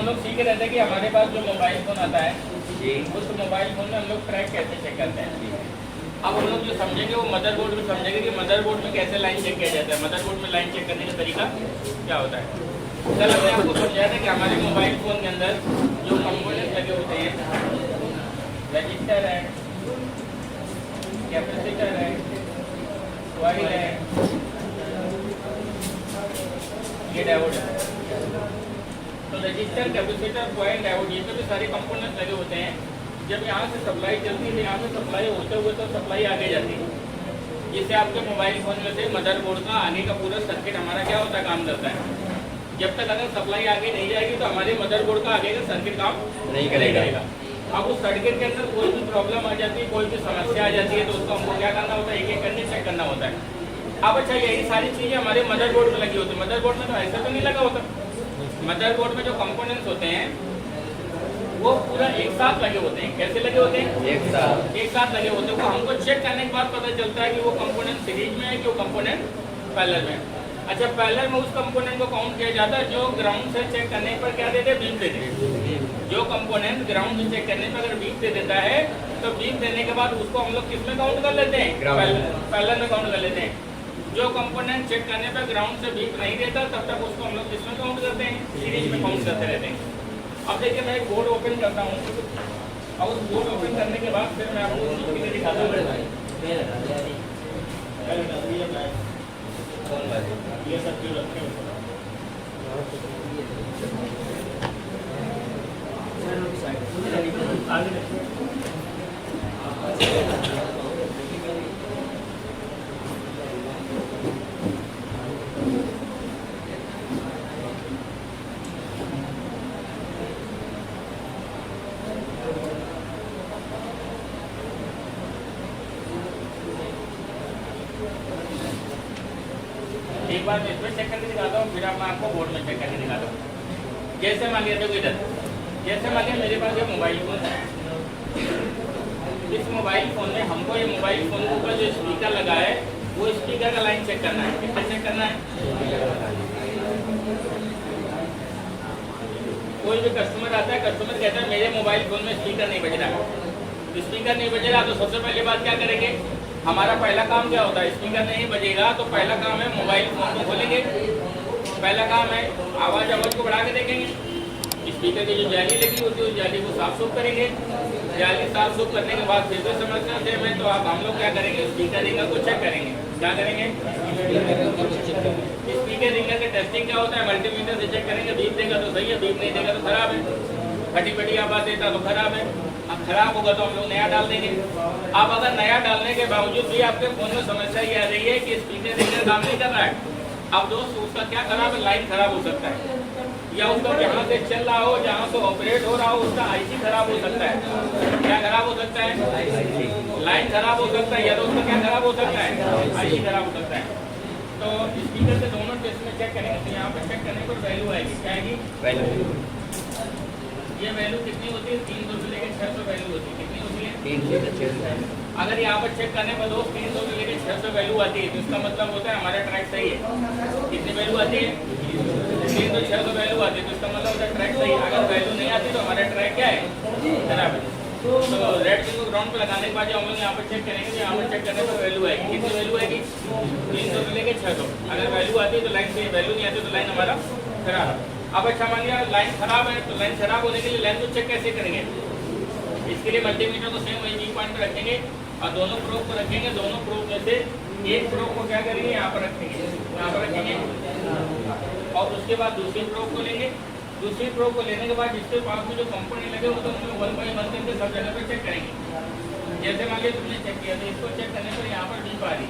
हम लोग सीख रहे थे कि हमारे पास जो मोबाइल फ़ोन आता है जी उस मोबाइल फ़ोन में हम लोग ट्रैक कैसे चेक करते हैं। अब हम लोग जो समझेंगे वो मदरबोर्ड में समझेंगे कि मदरबोर्ड में कैसे लाइन चेक किया जाता है, मदरबोर्ड में लाइन चेक करने का तरीका क्या होता है। कल हमने आपको समझाया था कि हमारे मोबाइल फ़ोन के अंदर जो कंपोनेंट लगे होते हैं, रजिस्टर है, कैपेसिटर है, कॉइल है, ये डायोड है। तो रजिस्टर, कैपेसिटर, कॉइल, डायोड, ये भी सारे कंपोनेंट लगे होते हैं। जब यहाँ से सप्लाई चलती है, यहाँ से सप्लाई होते हुए तो सप्लाई आगे जाती है, जिससे आपके मोबाइल फ़ोन में से मदरबोर्ड का आगे का पूरा सर्किट हमारा क्या होता है, काम करता है। जब तक अगर सप्लाई आगे नहीं जाएगी तो हमारे मदरबोर्ड का आगे का सर्किट काम नहीं करेगा। अब उस सर्किट के अंदर कोई भी प्रॉब्लम आ जाती है, कोई भी समस्या आ जाती है, तो उसको हमको क्या करना होता है, एक एक करके चेक करना होता है। अब अच्छा, यही सारी चीज़ें हमारे मदरबोर्ड में लगी होती है। मदरबोर्ड में तो ऐसा तो नहीं लगा होता। मदरबोर्ड में जो कंपोनेंट्स होते हैं वो पूरा एक साथ लगे होते हैं। कैसे लगे होते हैं? एक साथ लगे होते हैं। वो हमको चेक करने के बाद पता चलता है कि वो कंपोनेंट सीरीज में है कि वो कंपोनेंट पैरेलल में है। अच्छा, पैरेलल में उस कंपोनेंट को काउंट किया जाता है जो ग्राउंड से चेक करने पर क्या देते हैं, बीम देते हैं। जो कंपोनेंट ग्राउंड से चेक करने पर अगर बीम दे देता है तो बीम देने के बाद उसको हम लोग किस में काउंट कर लेते हैं, पैरेलल में काउंट कर लेते हैं। जो कंपोनेंट चेक करने पर ग्राउंड से बीम नहीं देता तब तक उसको हम लोग किस में काउंट करते हैं, सीरीज में काउंट करते रहते हैं। अब देखिए, मैं एक बोर्ड ओपन करता हूँ और उस बोर्ड ओपन करने के बाद फिर मैं आपको उसकी दिखाता हूँ। ये सब जो रखे एक बार इसमें चेक करके दिखाता हूँ, फिर मैं आपको बोर्ड में चेक करके दिखाता हूँ। जैसे मान लिया, देखो इधर, जैसे मान लिया मेरे पास ये मोबाइल फ़ोन है। इस मोबाइल फ़ोन में हमको ये मोबाइल फ़ोन के ऊपर जो स्पीकर लगा है वो स्पीकर का लाइन चेक करना है। कितना चेक करना है? कोई भी कस्टमर आता है, कस्टमर कहता है मेरे मोबाइल फ़ोन में स्पीकर नहीं बज रहा। स्पीकर नहीं बज रहा तो सबसे पहले बात क्या करेंगे, हमारा पहला काम क्या होता है, स्पीकर नहीं बजेगा तो पहला काम है मोबाइल फ़ोन को खोलेंगे। पहला काम है आवाज़ को बढ़ा के देखेंगे। स्पीकर की जो जाली लगी होती है उस जाली को साफ सुफ करेंगे। जाली साफ सुफ करने के बाद फिर भी समस्या से में तो आप हम लोग क्या करेंगे, स्पीकर रिंगर को चेक करेंगे। क्या करेंगे? स्पीकर रिंगर का टेस्टिंग क्या होता है, मल्टीमीटर से चेक करेंगे। बीप देगा तो सही है, बीप नहीं देगा तो खराब है। फटी फटी आवाज़ देता तो खराब है। अब खराब होगा तो हम लोग नया डाल देंगे। अब अगर नया डालने के बावजूद भी आपके फोन में समस्या ये आ रही है कि स्पीकर रिंगर काम नहीं कर रहा है, अब दोस्त उसका क्या खराब है, लाइन खराब हो सकता है, या उसका जहाँ से चल रहा हो, जहाँ से ऑपरेट हो रहा हो, उसका आईसी खराब हो सकता है। क्या खराब हो सकता है? लाइन खराब हो सकता है, या तो उसका क्या खराब हो सकता है, आईसी खराब हो सकता है। तो स्पीकर से दोनों टेस्ट में चेक करेंगे। तो यहाँ पर चेक करने पर वैल्यू आएगी। क्या आएगी? ये वैल्यू कितनी होती है? 300 से लेकर 600 वैल्यू होती है। कितनी होती है? 300 से 600। अगर यहाँ पर चेक करने पर दोस्त 300 से लेकर 600 वैल्यू आती है तो इसका मतलब होता है हमारा ट्रैक सही है। कितनी वैल्यू आती है? 300 600 वैल्यू आती है तो इसका मतलब होता है ट्रैक सही है। अगर वैल्यू नहीं आती तो हमारा ट्रैक क्या है, खराब है। तो रेड पिन को ग्राउंड पर लगाने के बाद जो हम लोग यहाँ पर चेक करेंगे, तो यहाँ पर चेक करने पर वैल्यू आएगी। कितनी वैल्यू आएगी? 300 से लेकर 600। अगर वैल्यू आती है तो लाइन सही, वैल्यू नहीं आती तो लाइन हमारा खराब है। अब अच्छा, मान लिया लाइन खराब है तो लाइन खराब होने के लिए लाइन को चेक कैसे करेंगे? इसके लिए मल्टीमीटर को सेम वही जी पॉइंट पर रखेंगे और दोनों प्रोब को रखेंगे। दोनों प्रोब में से एक प्रोब को क्या करेंगे, यहाँ पर रखेंगे, यहाँ पर रखेंगे, और उसके बाद दूसरी प्रोब को लेंगे। दूसरी प्रोब को लेने के बाद जिसके पास में जो कंपोनेंट लगे होते हैं उसमें 1 बाई 1 करके सब जगह पर चेक करेंगे। जैसे मान लिया तुमने चेक किया तो इसको चेक करने पर यहाँ पर बीप आ रही,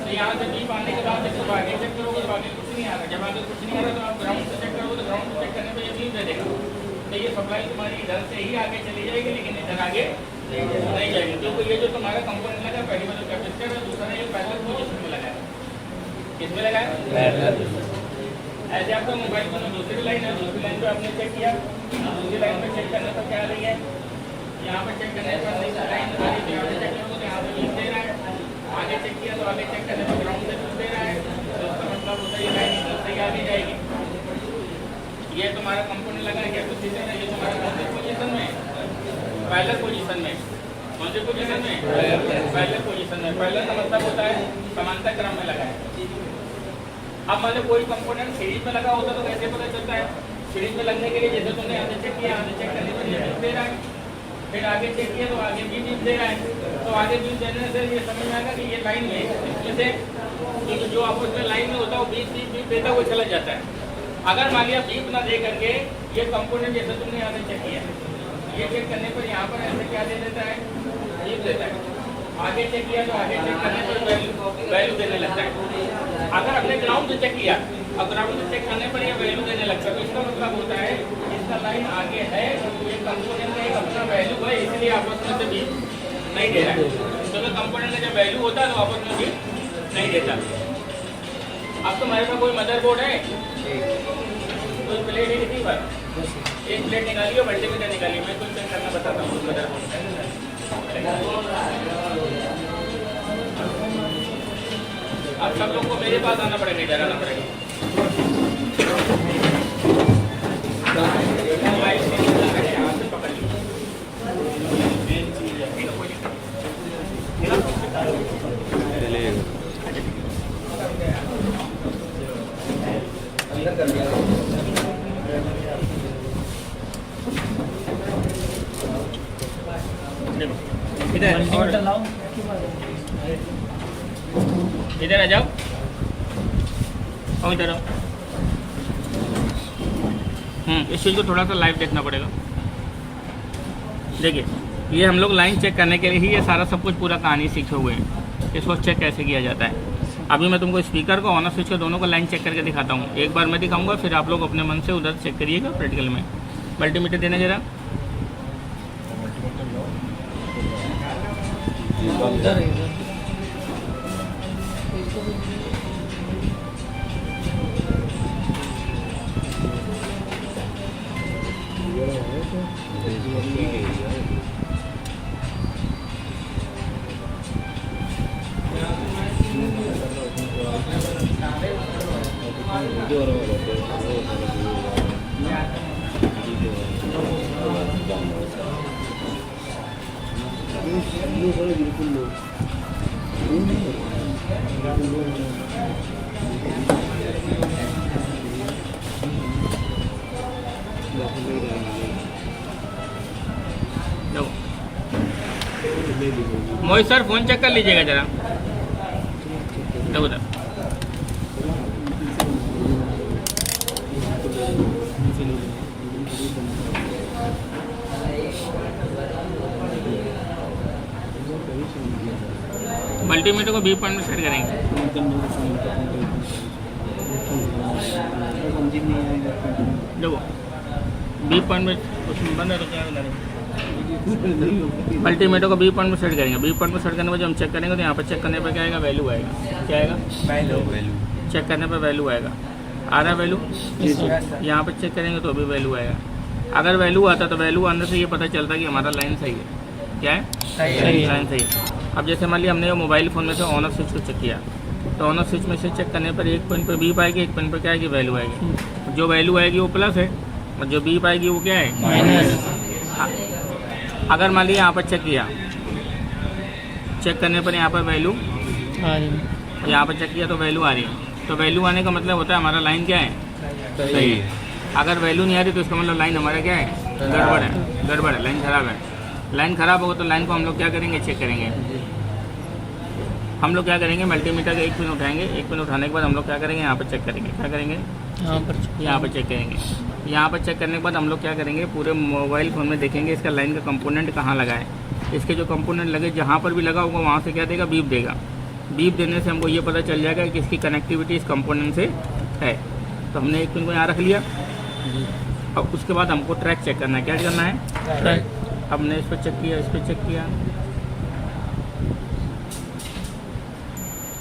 तो यहाँ से बीप आने के बाद जब आगे चेक करोगे तो आगे कुछ नहीं आ रहा। जब आगे कुछ नहीं आ रहा तो आप ग्राउंड से चेक करोगे तो ग्राउंड से चेक करने पर ये बीप दे देगा। तो ये सप्लाई तुम्हारी इधर से ही आगे चली जाएगी, लेकिन इधर आगे नहीं जाएगी। क्योंकि ये जो तुम्हारा कंपोनेंट लगा, पहली बार कैपेसिटर है, दूसरा ये पैरेलल पोजीशन में लगा है। किसमें लगा है? पैरेलल। ऐसे आपका मोबाइल फोन में दूसरी लाइन है, दूसरी लाइन पे आपने चेक किया, दूसरी लाइन पे चेक करने पर क्या आ रही है, यहाँ पर चेक करने पर लाइन आ रही है, यहाँ पे चेक करोगे तो यहाँ पे बीप दे रहा है। आगे चेक किया तो आगे चेक करने पर ग्राउंड से बीप दे रहा है, तो इसका मतलब होता है ये लाइन सही आगे जाएगी। ये तुम्हारा कंपोनेंट लगा है, ये तुम्हारा कौन सी पोजीशन में, पैरेलल पोजीशन में, कौन सी पोजीशन में, पैरेलल पोजीशन में। पैरेलल का मतलब होता है समांतर क्रम में लगा है। अब मान लो कोई कंपोनेंट सीरीज में लगा होता तो कैसे पता चलता है? सीरीज में लगने के लिए जैसे तुमने आगे चेक किया, आगे चेक करने पर ये बीप दे रहा है, फिर आगे चेक किया तो आगे भी बीप दे रहा है, तो आगे बीप देने से ये समझ में आएगा कि ये लाइन में इसमें से जो आपस में लाइन में होता है वो बीप बीप बीप देता हुआ चला जाता है। अगर मान लिया बीप ना दे करके ये कंपोनेंट जैसे तुमने आगे चेक किया, ये चेक करने पर यहाँ पर ऐसे क्या दे देता है, बीप देता है। आगे चेक किया तो आगे चेक करने पर वैल्यू देने लगता है। अगर अपने ग्राउंड से चेक किया और ग्राउंड से चेक करने पर यह वैल्यू देने लगता है, तो इसका मतलब होता है इसका लाइन आगे है, ये कंपोनेंट का एक अपना वैल्यू है, इसलिए आपस में से बीप नहीं दे रहा है। क्योंकि कंपोनेंट का जब वैल्यू होता है तो आपस में बीप नहीं देता। अब तुम्हारे पास कोई मदरबोर्ड है, कोई प्लेट है किसी पर, एक प्लेट निकालिए, मल्टीमीटर निकालिए, मैं कुछ चेक करना बताता हूँ मदरबोर्ड। अब सब लोग को मेरे पास आना पड़ेगा, इधर आना पड़ेगा। हाथ से पकड़ लीजिए। इधर आ जाओ और इधर आओ। इस चीज़ को थोड़ा सा लाइव देखना पड़ेगा। देखिए ये हम लोग लाइन चेक करने के लिए ही ये सारा सब कुछ पूरा कहानी सीखे हुए हैं। इसको चेक कैसे किया जाता है। अभी मैं तुमको स्पीकर को ऑन ऑफ स्विच को दोनों को लाइन चेक करके दिखाता हूँ। एक बार मैं दिखाऊंगा, फिर आप लोग अपने मन से उधर चेक करिएगा प्रैक्टिकल में। मल्टीमीटर देना जरा। मोहित सर फोन चेक कर लीजिएगा जरा। उधर मल्टीमीटर को बी पॉइंट में सेट करेंगे। देखो बी पॉइंट में उसमें बंद है तो क्या मल्टीमीटर को बी पॉइंट में सेट करेंगे। बी पॉइंट में सेट करने पर जब हम चेक करेंगे तो यहाँ पर चेक करने पर क्या आएगा, वैल्यू आएगा। क्या आएगा, वैल्यू। चेक करने पर वैल्यू आएगा। आ रहा वैल्यू, यहाँ पर चेक करेंगे तो भी वैल्यू आएगा। अगर वैल्यू आता तो वैल्यू आने से ये पता चलता है कि हमारा लाइन सही है। क्या है, लाइन सही है। अब जैसे मान लिया हमने मोबाइल फ़ोन में से ऑन ऑफ स्विच को चेक किया, तो ऑन ऑफ स्विच में से चेक करने पर एक पॉइंट पर बीप आएगी, एक पॉइंट पर क्या आएगी, वैल्यू आएगी। जो वैल्यू आएगी वो प्लस है और जो बीप आएगी वो क्या है, माइनस। अगर मान लिया यहाँ पर चेक किया, चेक करने पर यहाँ पर वैल्यू आ रही है, यहाँ पर चेक किया तो वैल्यू आ रही है। तो वैल्यू आने का मतलब होता है हमारा लाइन क्या है, सही है। अगर वैल्यू नहीं आ रही तो इसका मतलब लाइन हमारा क्या है, गड़बड़ है, गड़बड़ है, लाइन खराब है। लाइन खराब होगा तो लाइन को हम लोग क्या करेंगे, चेक करेंगे। हम लोग क्या करेंगे, मल्टीमीटर का एक पिन उठाएंगे, एक पिन उठाने के बाद हम लोग क्या करेंगे, यहाँ पर चेक करेंगे। क्या करेंगे, यहाँ पर चेक करेंगे। यहाँ पर चेक करने के बाद हम लोग क्या करेंगे, पूरे मोबाइल फ़ोन में देखेंगे इसका लाइन का कंपोनेंट कहाँ लगा है। इसके जो कंपोनेंट लगे, जहाँ पर भी लगा होगा वहाँ से क्या देगा, बीप देगा। बीप देने से हमको ये पता चल जाएगा कि इसकी कनेक्टिविटी इस कंपोनेंट से है। तो हमने एक पिन को यहाँ रख लिया। अब उसके बाद हमको ट्रैक चेक करना है। क्या करना है, ट्रैक। हमने इस पर चेक किया, इस पर चेक किया,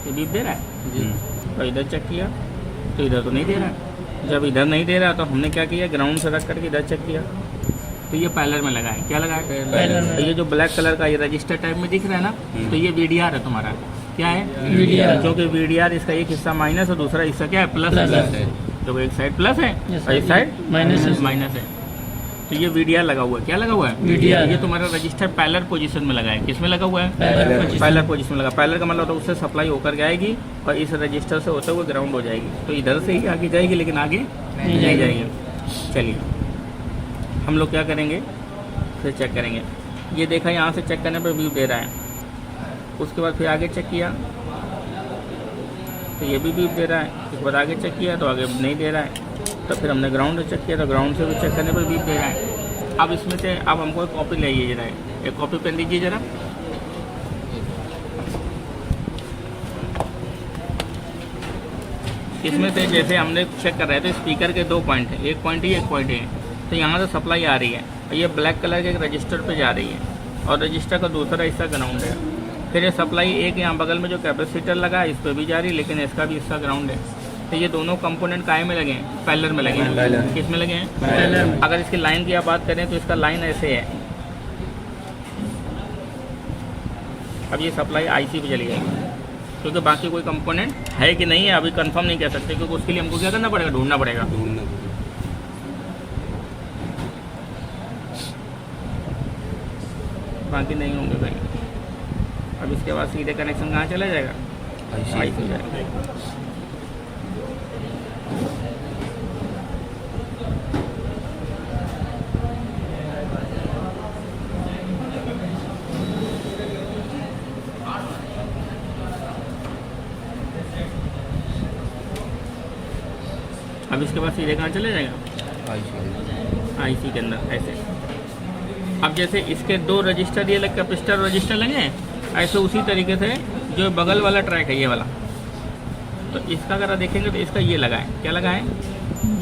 ये बीप दे रहा है। तो इधर चेक किया तो इधर तो नहीं दे रहा है। जब इधर नहीं दे रहा तो हमने क्या किया, ग्राउंड से रख करके इधर चेक किया तो ये पैरेलल में लगा है। क्या लगा है, पैरेलल। तो ये जो ब्लैक कलर का ये रजिस्टर टाइप में दिख रहा है ना, तो ये VDR है तुम्हारा। क्या है, VDR। क्योंकि VDR इसका एक हिस्सा माइनस और दूसरा हिस्सा क्या है, प्लस है। तो एक साइड प्लस है Yes, और एक sir. साइड माइनस है। तो ये VDR लगा हुआ है। क्या लगा हुआ है? VDR। ये तुम्हारा रजिस्टर पैरेलल पोजीशन में लगा है। किस में लगा हुआ है? पैरेलल पोजीशन में लगा। पैरेलल का मतलब होता है उससे सप्लाई होकर के आएगी और इस रजिस्टर से होते हुए ग्राउंड हो जाएगी। तो इधर से ही आगे जाएगी लेकिन आगे नहीं जाएगी। चलिए हम लोग क्या करेंगे, फिर चेक करेंगे। ये देखा, यहाँ से चेक करने पर व्यू दे रहा है। उसके बाद फिर आगे चेक किया तो ये भी व्यू दे रहा है। उसके बाद आगे चेक किया तो आगे नहीं दे रहा है। तो फिर हमने ग्राउंड से चेक किया तो ग्राउंड से भी चेक करने पर भी दे रहा है। अब इसमें से अब हमको एक कॉपी ले आइए जरा, एक कॉपी पेन दीजिए जरा। इसमें से जैसे हमने चेक कर रहे थे स्पीकर के 2 पॉइंट है, एक पॉइंट ही एक पॉइंट है। तो यहाँ से सप्लाई आ रही है और ये ब्लैक कलर के एक रजिस्टर पे जा रही है और रजिस्टर का दूसरा हिस्सा ग्राउंड है। फिर ये सप्लाई एक यहाँ बगल में जो कैपेसिटर लगा है इस पर भी जा रही है लेकिन इसका भी हिस्सा ग्राउंड है। तो ये दोनों कंपोनेंट काय में लगे हैं? पैरेलल में लगे हैं। किस में लगे हैं? पैरेलल। अगर इसकी लाइन की आप बात करें तो इसका लाइन ऐसे है। अब ये सप्लाई IC पे चली जाएगी क्योंकि बाकी कोई कंपोनेंट है कि नहीं है अभी कंफर्म नहीं कह सकते, क्योंकि उसके लिए हमको क्या करना पड़ेगा? ढूंढना पड़ेगा। बाकी नहीं होंगे भाई। अब इसके बाद सीधे कनेक्शन कहाँ चला जाएगा? IC जाएगा। अब इसके बाद सीधे कहाँ चले जाएगा? IC के अंदर ऐसे। अब जैसे इसके 2 रजिस्टर ये लग कैपेसिटर रजिस्टर लगे हैं, ऐसे उसी तरीके से जो बगल वाला ट्रैक है ये वाला, तो इसका अगर आप देखेंगे तो इसका ये लगा है। क्या लगा है?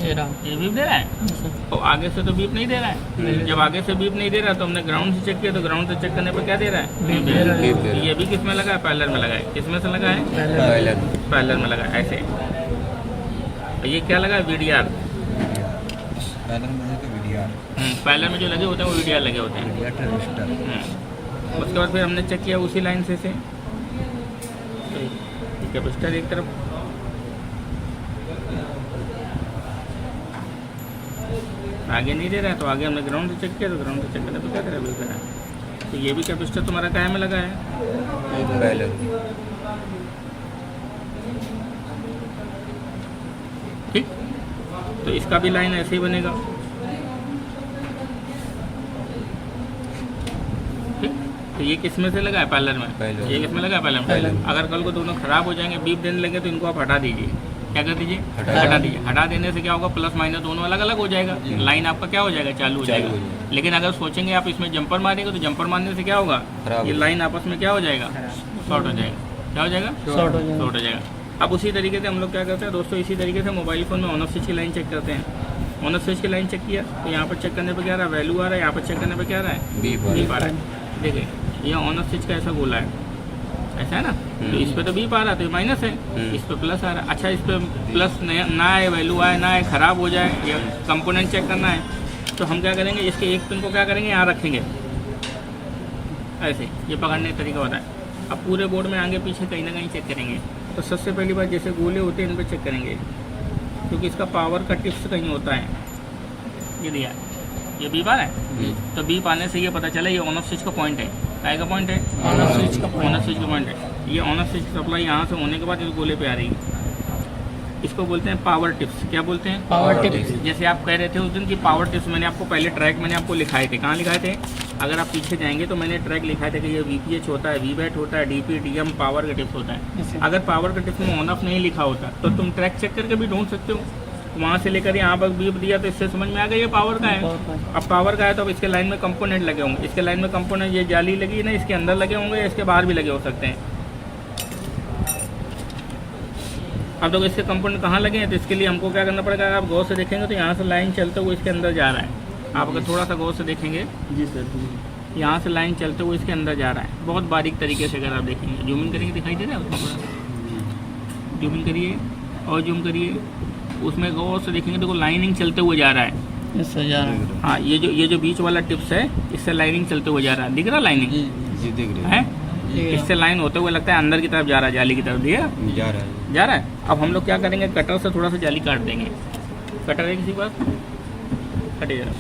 ये बीप दे रहा है और आगे से तो बीप नहीं दे रहा है। जब आगे से बीप नहीं दे रहा तो हमने ग्राउंड से चेक किया तो ग्राउंड से चेक करने पर क्या दे रहा है? बीप दे रहा है। ये भी किस में लगा है? पैरेलल में लगा है। किस में से लगा है? पैरेलल में लगा है ऐसे। ये क्या लगा है? VDR। पैरेलल में जो लगे होते हैं वो VDR लगे होते हैं। उसके बाद फिर हमने चेक किया उसी लाइन से कैपेसिटर एक तरफ, आगे नहीं दे रहा है तो आगे हमने ग्राउंड से चेक किया तो ग्राउंड से चेक करने पर क्या दे रहा है? बिल्कुल है। तो ये भी कैपेसिटर तुम्हारा क्या में लगा है? ठीक, तो इसका भी लाइन ऐसे ही बनेगा। ठीक, तो ये किस में से लगा है? पैरेलल में। ये किस में लगा है? पैरेलल में। अगर कल को दोनों खराब हो जाएंगे, बीप देने लगे तो इनको आप हटा दीजिए। क्या कर दीजिए? हटा दीजिए। हटा देने से क्या होगा? प्लस माइनस दोनों अलग अलग हो जाएगा। लाइन आपका क्या हो जाएगा? चालू हो जाएगा। लेकिन अगर सोचेंगे आप इसमें जंपर मारेंगे तो जंपर मारने से क्या होगा? ये लाइन आपस में क्या हो जाएगा? शॉर्ट हो जाएगा। क्या हो जाएगा? शॉर्ट हो जाएगा। अब उसी तरीके से हम लोग क्या करते हैं दोस्तों, इसी तरीके से मोबाइल फ़ोन में ऑन ऑफ स्विच की लाइन चेक करते हैं। ऑन ऑफ स्विच की लाइन चेक किया तो यहाँ पर चेक करने पर क्या आ रहा है? वैल्यू आ रहा है। यहाँ पर चेक करने पर क्या आ रहा है? बीप आ रहा है। देखिए ये ऑन ऑफ स्विच का ऐसा गोला है, ऐसा है ना। तो इस पर तो बीप आ रहा है तो माइनस है, इस पर प्लस आ रहा है। अच्छा इस पर प्लस ना आए, वैल्यू आए ना आए, ख़राब हो जाए या कंपोनेंट चेक करना है तो हम क्या करेंगे? इसके एक पिन को क्या करेंगे? यहाँ रखेंगे ऐसे। ये पकड़ने का तरीका होता है। अब पूरे बोर्ड में आगे पीछे कहीं ना कहीं चेक करेंगे। तो सबसे पहली बात जैसे गोले होते हैं इन पर चेक करेंगे क्योंकि इसका पावर का टिप्स कहीं होता है। ये दिया, ये बीप आ रहा है तो बीप आने से ये पता चला ये ऑन ऑफ स्विच का पॉइंट है। काय का पॉइंट है? ऑन ऑफ स्विच का पॉइंट है। ये ऑन ऑफ स्विच सप्लाई यहाँ से होने के बाद इस गोले पे आ रही है। इसको बोलते हैं पावर टिप्स। क्या बोलते हैं? Power tips. जैसे आप कह रहे थे उस दिन की पावर टिप्स, मैंने आपको पहले ट्रैक मैंने आपको लिखाए थे। कहाँ लिखाए थे? अगर आप पीछे जाएंगे तो मैंने ट्रैक लिखाए थे कि ये VPH होता है, VBAT होता है, DP DM पावर का टिप्स होता है। अगर पावर का टिप्स में ऑन ऑफ नहीं लिखा होता तो तुम ट्रैक चेक करके भी ढूंढ सकते हो। वहाँ से लेकर यहाँ पर बीप दिया तो इससे समझ में आ गया ये पावर का है। अब पावर का है तो अब इसके लाइन में कंपोनेंट लगे होंगे। इसके लाइन में कंपोनेंट ये जाली लगी है ना, इसके अंदर लगे होंगे या इसके बाहर भी लगे हो सकते हैं। अब तो इसके कंपोनेंट कहाँ लगे हैं तो इसके लिए हमको क्या करना पड़ेगा? आप गौर से देखेंगे तो यहाँ से लाइन चलते हुए इसके अंदर जा रहा है। आप अगर थोड़ा सा गौर से देखेंगे, जी सर, यहाँ से लाइन चलते हुए इसके अंदर जा रहा है बहुत बारीक तरीके से। अगर आप देखेंगे, जूम इन करेंगे दिखाई दे रहा है उसमें, जूम इन करिए और जूम करिए, उसमें गौर से देखेंगे देखो लाइनिंग चलते हुए जा रहा है। इससे जा रहा है। हाँ, ये जो बीच वाला टिप्स है इससे लाइनिंग चलते हुए जा रहा है। दिख रहा लाइनिंग? जी दिख रहा है। इससे लाइन होते हुए लगता है अंदर की तरफ जा रहा है, जाली की तरफ। जा रहा है। अब हम लोग क्या करेंगे, कटर से थोड़ा सा जाली काट देंगे। कटर है किसी के पास? कटे जरा।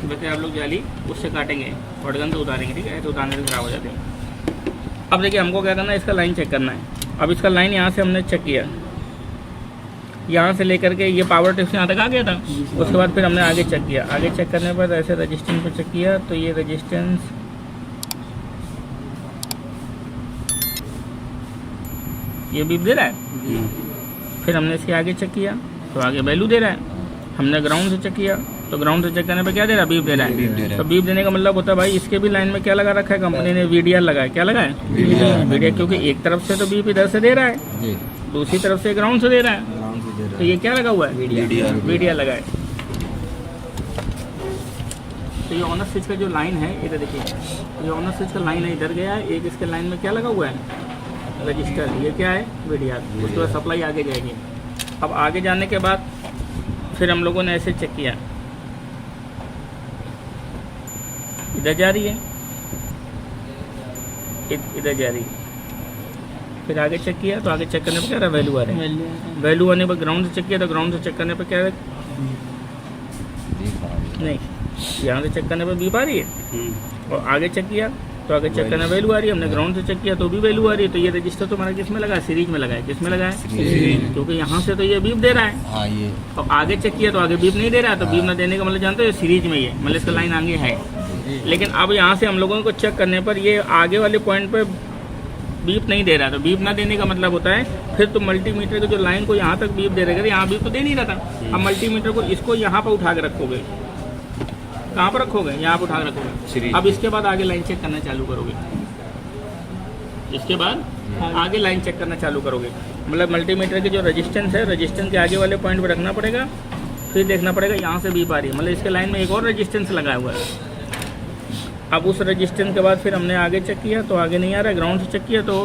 वैसे आप लोग जाली उससे काटेंगे, बटगन से उतारेंगे, ठीक है? तो उतारने से खराब हो जाते हैं। अब देखिए हमको क्या करना है, इसका लाइन चेक करना है। अब इसका लाइन यहाँ से हमने चेक किया, यहाँ से लेकर के ये पावर टिप से यहाँ तक आ गया था। उसके बाद फिर हमने आगे चेक किया। आगे चेक करने पर ऐसे रजिस्टेंस पर चेक किया तो ये रजिस्टेंस ये बीप दे रहा है। फिर हमने इसके आगे चेक किया तो आगे वैल्यू दे रहा है। हमने ग्राउंड से चेक किया तो ग्राउंड से चेक करने पे क्या दे रहा है, बीप दे रहा है। तो बीप देने का मतलब होता है भाई इसके भी लाइन में क्या लगा रखा है कंपनी ने, वीडीआर लगाया। क्या लगा है? वीडीआर, क्योंकि एक तरफ से तो बीप इधर से दे रहा है, दूसरी तरफ से ग्राउंड से दे रहा है। तो ये क्या लगा हुआ है? वीडीआर लगा है। तो ये ऑनर स्विच का जो लाइन है, इधर देखिए, ये ऑनर स्विच का लाइन है, इधर गया है। एक इसके लाइन में क्या लगा हुआ है? रजिस्टर। ये क्या है? वीडीआर। उसके बाद सप्लाई आगे जाएगी। अब आगे जाने के बाद फिर हम लोगों ने ऐसे चेक किया, इधर जा रही है, इधर जा रही है। फिर आगे चेक किया तो आगे चेक करने पर क्या रहा, वैल्यू आ रहा है। वैल्यू आने पर ग्राउंड से चेक किया तो ग्राउंड से चेक करने पर क्या है, नहीं, यहाँ से चेक करने पर बीप आ रही है। और आगे चेक किया तो आगे चेक करने वैल्यू आ रही है। हमने ग्राउंड से चेक किया तो भी वैल्यू आ रही है। तो ये रजिस्टर तो हमारा किस में लगा है? सीरीज में लगा है। किस में लगा है? क्योंकि यहाँ से तो ये बीप दे रहा है। ये और आगे चेक किया तो आगे बीप नहीं दे रहा है। तो बीप ना देने का मतलब जानते हो, सीरीज में ही है, मतलब इसका लाइन आगे है। लेकिन अब यहाँ से हम लोगों को चेक करने पर ये आगे वाले पॉइंट पर बीप नहीं दे रहा। तो बीप ना देने का मतलब होता है फिर तो मल्टीमीटर की जो लाइन को यहाँ तक बीप दे रहेगा, यहाँ बीप तो दे नहीं रहा था। अब मल्टीमीटर को इसको यहाँ पर उठा के रखोगे, कहाँ पर रखोगे? यहाँ पर उठा के रखोगे। अब इसके बाद आगे लाइन चेक करना चालू करोगे। इसके बाद आगे लाइन चेक करना चालू करोगे, मतलब मल्टीमीटर की जो रेजिस्टेंस है, रेजिस्टेंस के आगे वाले पॉइंट पर रखना पड़ेगा। फिर देखना पड़ेगा यहाँ से बीप आ रही है, मतलब इसके लाइन में एक और रेजिस्टेंस लगाया हुआ है। अब उस रेजिस्टेंस के बाद फिर हमने आगे चेक किया तो आगे नहीं आ रहा है। ग्राउंड से चेक किया तो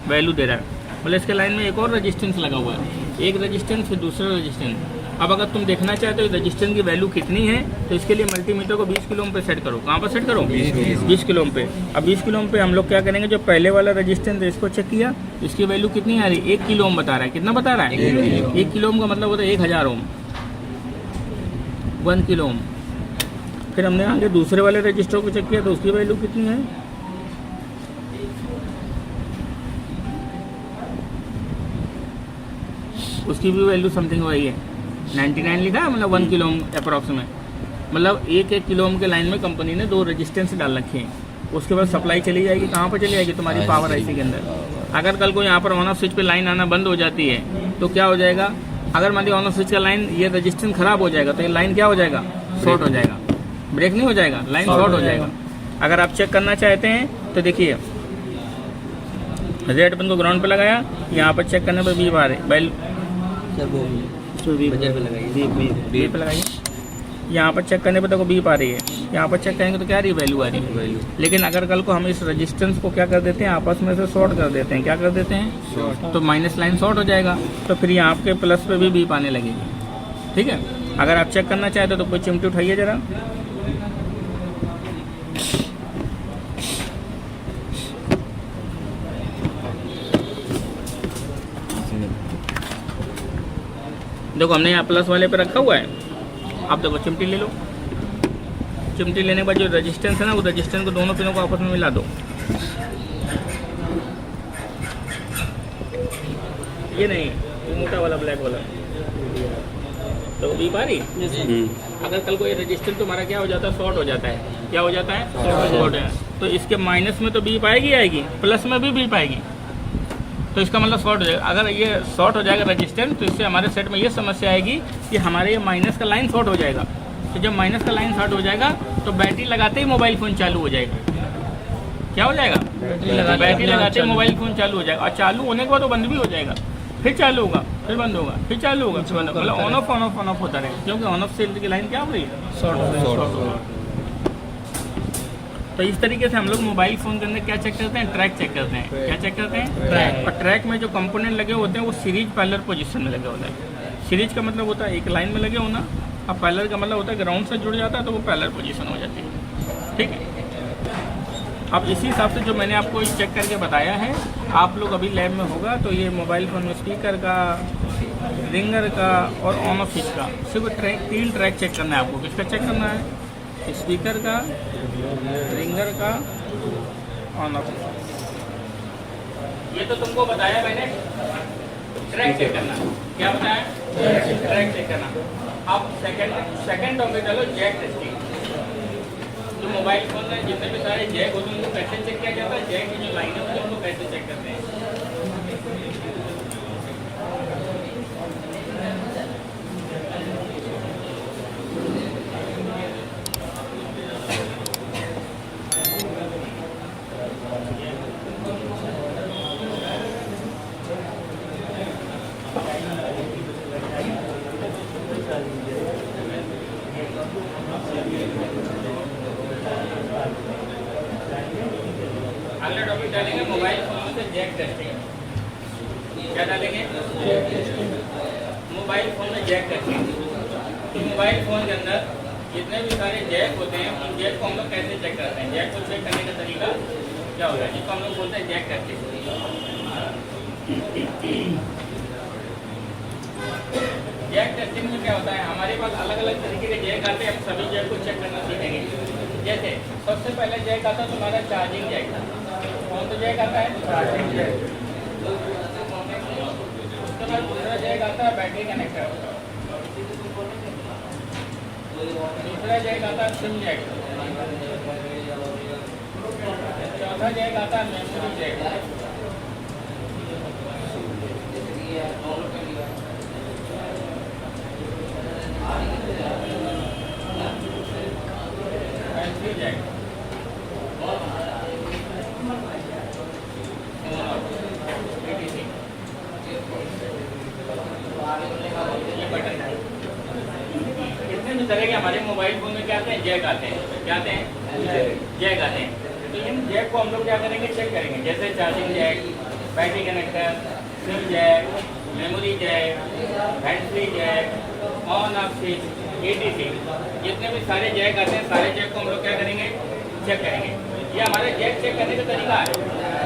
वैल्यू दे रहा है, मतलब इसके लाइन में एक और रेजिस्टेंस लगा हुआ है। एक रेजिस्टेंस फिर दूसरा रेजिस्टेंस। अब अगर तुम देखना चाहते हो रेजिस्टेंस की वैल्यू कितनी है तो इसके लिए मल्टीमीटर को 20 किलो ओम पे सेट करो। कहाँ पर सेट करो? 20 किलो ओम पे। अब 20 किलो ओम पे हम लोग क्या करेंगे, जो पहले वाला रेजिस्टेंस है इसको चेक किया, इसकी वैल्यू कितनी आ रही है? 1 किलो ओम बता रहा है। कितना बता रहा है? 1 किलो ओम का मतलब होता है 1000 ओम, 1 किलो ओम। फिर हमने आगे दूसरे वाले रजिस्टर को चेक किया तो उसकी वैल्यू कितनी है? उसकी भी वैल्यू समथिंग वही है, 99 लिखा है, मतलब 1 किलो ओम अप्रॉक्सीमेट। मतलब 1 किलो ओम के लाइन में कंपनी ने 2 रेजिस्टेंस डाल रखे हैं। उसके बाद सप्लाई चली जाएगी, कहाँ पर चली जाएगी? तुम्हारी पावर आईसी के अंदर। अगर कल को यहाँ पर ऑन ऑफ स्विच पे लाइन आना बंद हो जाती है तो क्या हो जाएगा? अगर मान ली ऑन ऑफ स्विच का लाइन, ये रेजिस्टेंस खराब हो जाएगा तो ये लाइन क्या हो जाएगा? शॉर्ट हो जाएगा। ब्रेक नहीं हो जाएगा, लाइन शॉर्ट हो जाएगा। अगर आप चेक करना चाहते हैं तो देखिए, रेड पिन को ग्राउंड पे लगाया, यहाँ पर चेक करने पर बीप आ रही, बैल बीप लगाइए। यहाँ पर चेक करने पर देखो बीप आ रही है। यहाँ पर चेक करेंगे तो क्या आ रही है? वैल्यू आ रही है। लेकिन अगर कल को हम इस रेजिस्टेंस को क्या कर देते हैं, आपस में से शॉर्ट कर देते हैं, क्या कर देते हैं? तो माइनस लाइन शॉर्ट हो जाएगा, तो फिर यहाँ आपके प्लस पे भी बीप आने लगेगी। ठीक है, अगर आप चेक करना चाहते हो तो कोई चिमटी उठाइए जरा। देखो हमने यहाँ प्लस वाले पे रखा हुआ है। आप देखो चिमटी ले लो। चिमटी लेने के बाद जो रेजिस्टेंस है ना, वो रेजिस्टेंस को दोनों पिनों को आपस में मिला दो। ये नहीं, ये मोटा वाला ब्लैक वाला, तो बीप आ रही। अगर कल को ये रेजिस्टेंस तुम्हारा क्या हो जाता है? शॉर्ट हो जाता है। क्या हो जाता है? शॉर्ट है। तो इसके माइनस में तो बीप आएगी, आएगी, प्लस में भी बीप आएगी। तो इसका मतलब शॉर्ट हो जाएगा। अगर ये शॉर्ट हो जाएगा रेजिस्टेंस तो इससे हमारे सेट में ये समस्या आएगी कि हमारे ये माइनस का लाइन शॉर्ट हो जाएगा। तो जब माइनस का लाइन शॉर्ट हो जाएगा तो बैटरी लगाते ही मोबाइल फ़ोन चालू हो जाएगा। क्या हो जाएगा? बैटरी लगाते ही मोबाइल फ़ोन चालू हो जाएगा। और चालू होने के बाद वो बंद भी हो जाएगा, फिर चालू होगा, फिर बंद होगा, फिर चालू होगा, फिर बंद होगा। मतलब ऑन ऑफ होता रहेगा, क्योंकि ऑन ऑफ से की लाइन क्या हो रही है? शॉर्ट हो रही है। तो इस तरीके से हम लोग मोबाइल फ़ोन के अंदर क्या चेक करते हैं, ट्रैक चेक करते हैं। क्या चेक करते हैं, ट्रैक। और ट्रैक में जो कंपोनेंट लगे होते हैं वो सीरीज पैरेलल पोजीशन में लगे होते हैं। सीरीज का मतलब होता है एक लाइन में लगे होना, और पैरेलल का मतलब होता है ग्राउंड से जुड़ जाता है तो वो पैरेलल पोजीशन हो जाती है। ठीक है, अब इसी हिसाब से जो मैंने आपको चेक करके बताया है, आप लोग अभी लैब में होगा तो ये मोबाइल फ़ोन में स्पीकर का, रिंगर का और ऑन ऑफ स्विच का सिर्फ तीन ट्रैक चेक करना है आपको। किसका चेक करना है, स्पीकर का, रिंगर का, ऑन ऑफ। ये तो तुमको बताया मैंने, ट्रैक चेक करना। क्या बताया, ट्रैक चेक करना। अब सेकंड टॉपिक चलो, जैक टेस्टिंग। जो मोबाइल फोन में जितने भी सारे जैक होते हैं उनको कैसे चेक किया जाता है, जैक की जो लाइनें होती है उनको कैसे चेक करते हैं। अगला टॉपिक डालेंगे मोबाइल फोन से जैक टेस्टिंग। क्या डालेंगे, मोबाइल फोन में जैक टेस्टिंग। तो मोबाइल फोन के अंदर जितने भी सारे जैक होते हैं उन जैक को हम लोग कैसे चेक करते हैं, जैक को चेक करने का तरीका क्या होता है, जिसको हम लोग बोलते हैं जैक टेस्टिंग। जैक टेस्टिंग में क्या होता है, हमारे पास अलग अलग तरीके के जैक आते हैं, हम सभी जैक को चेक करना सीखेंगे। जैसे सबसे पहले जैक आता है तुम्हारा चार्जिंग जैक। कौन सा जैक आता है, चार्जिंग जैक। उसके बाद दूसरा जैक आता है बैटरी कनेक्टर। दूसरा जैक आता है सिम जैक। चौथा जैक आता है मेमोरी जैक। जैक। इतने तरह के हमारे मोबाइल फोन में क्या आते हैं, जैक आते हैं। क्या आते हैं, जैक आते हैं। तो इन जैक को हम लोग क्या करेंगे, चेक करेंगे। जैसे charging jack, battery connector, SIM jack, memory jack, hand free jack, on off switch, etc। जितने भी सारे जैक आते हैं सारे जैक को हम लोग क्या करेंगे, चेक करेंगे। ये हमारे जैक चेक करने का तरीका है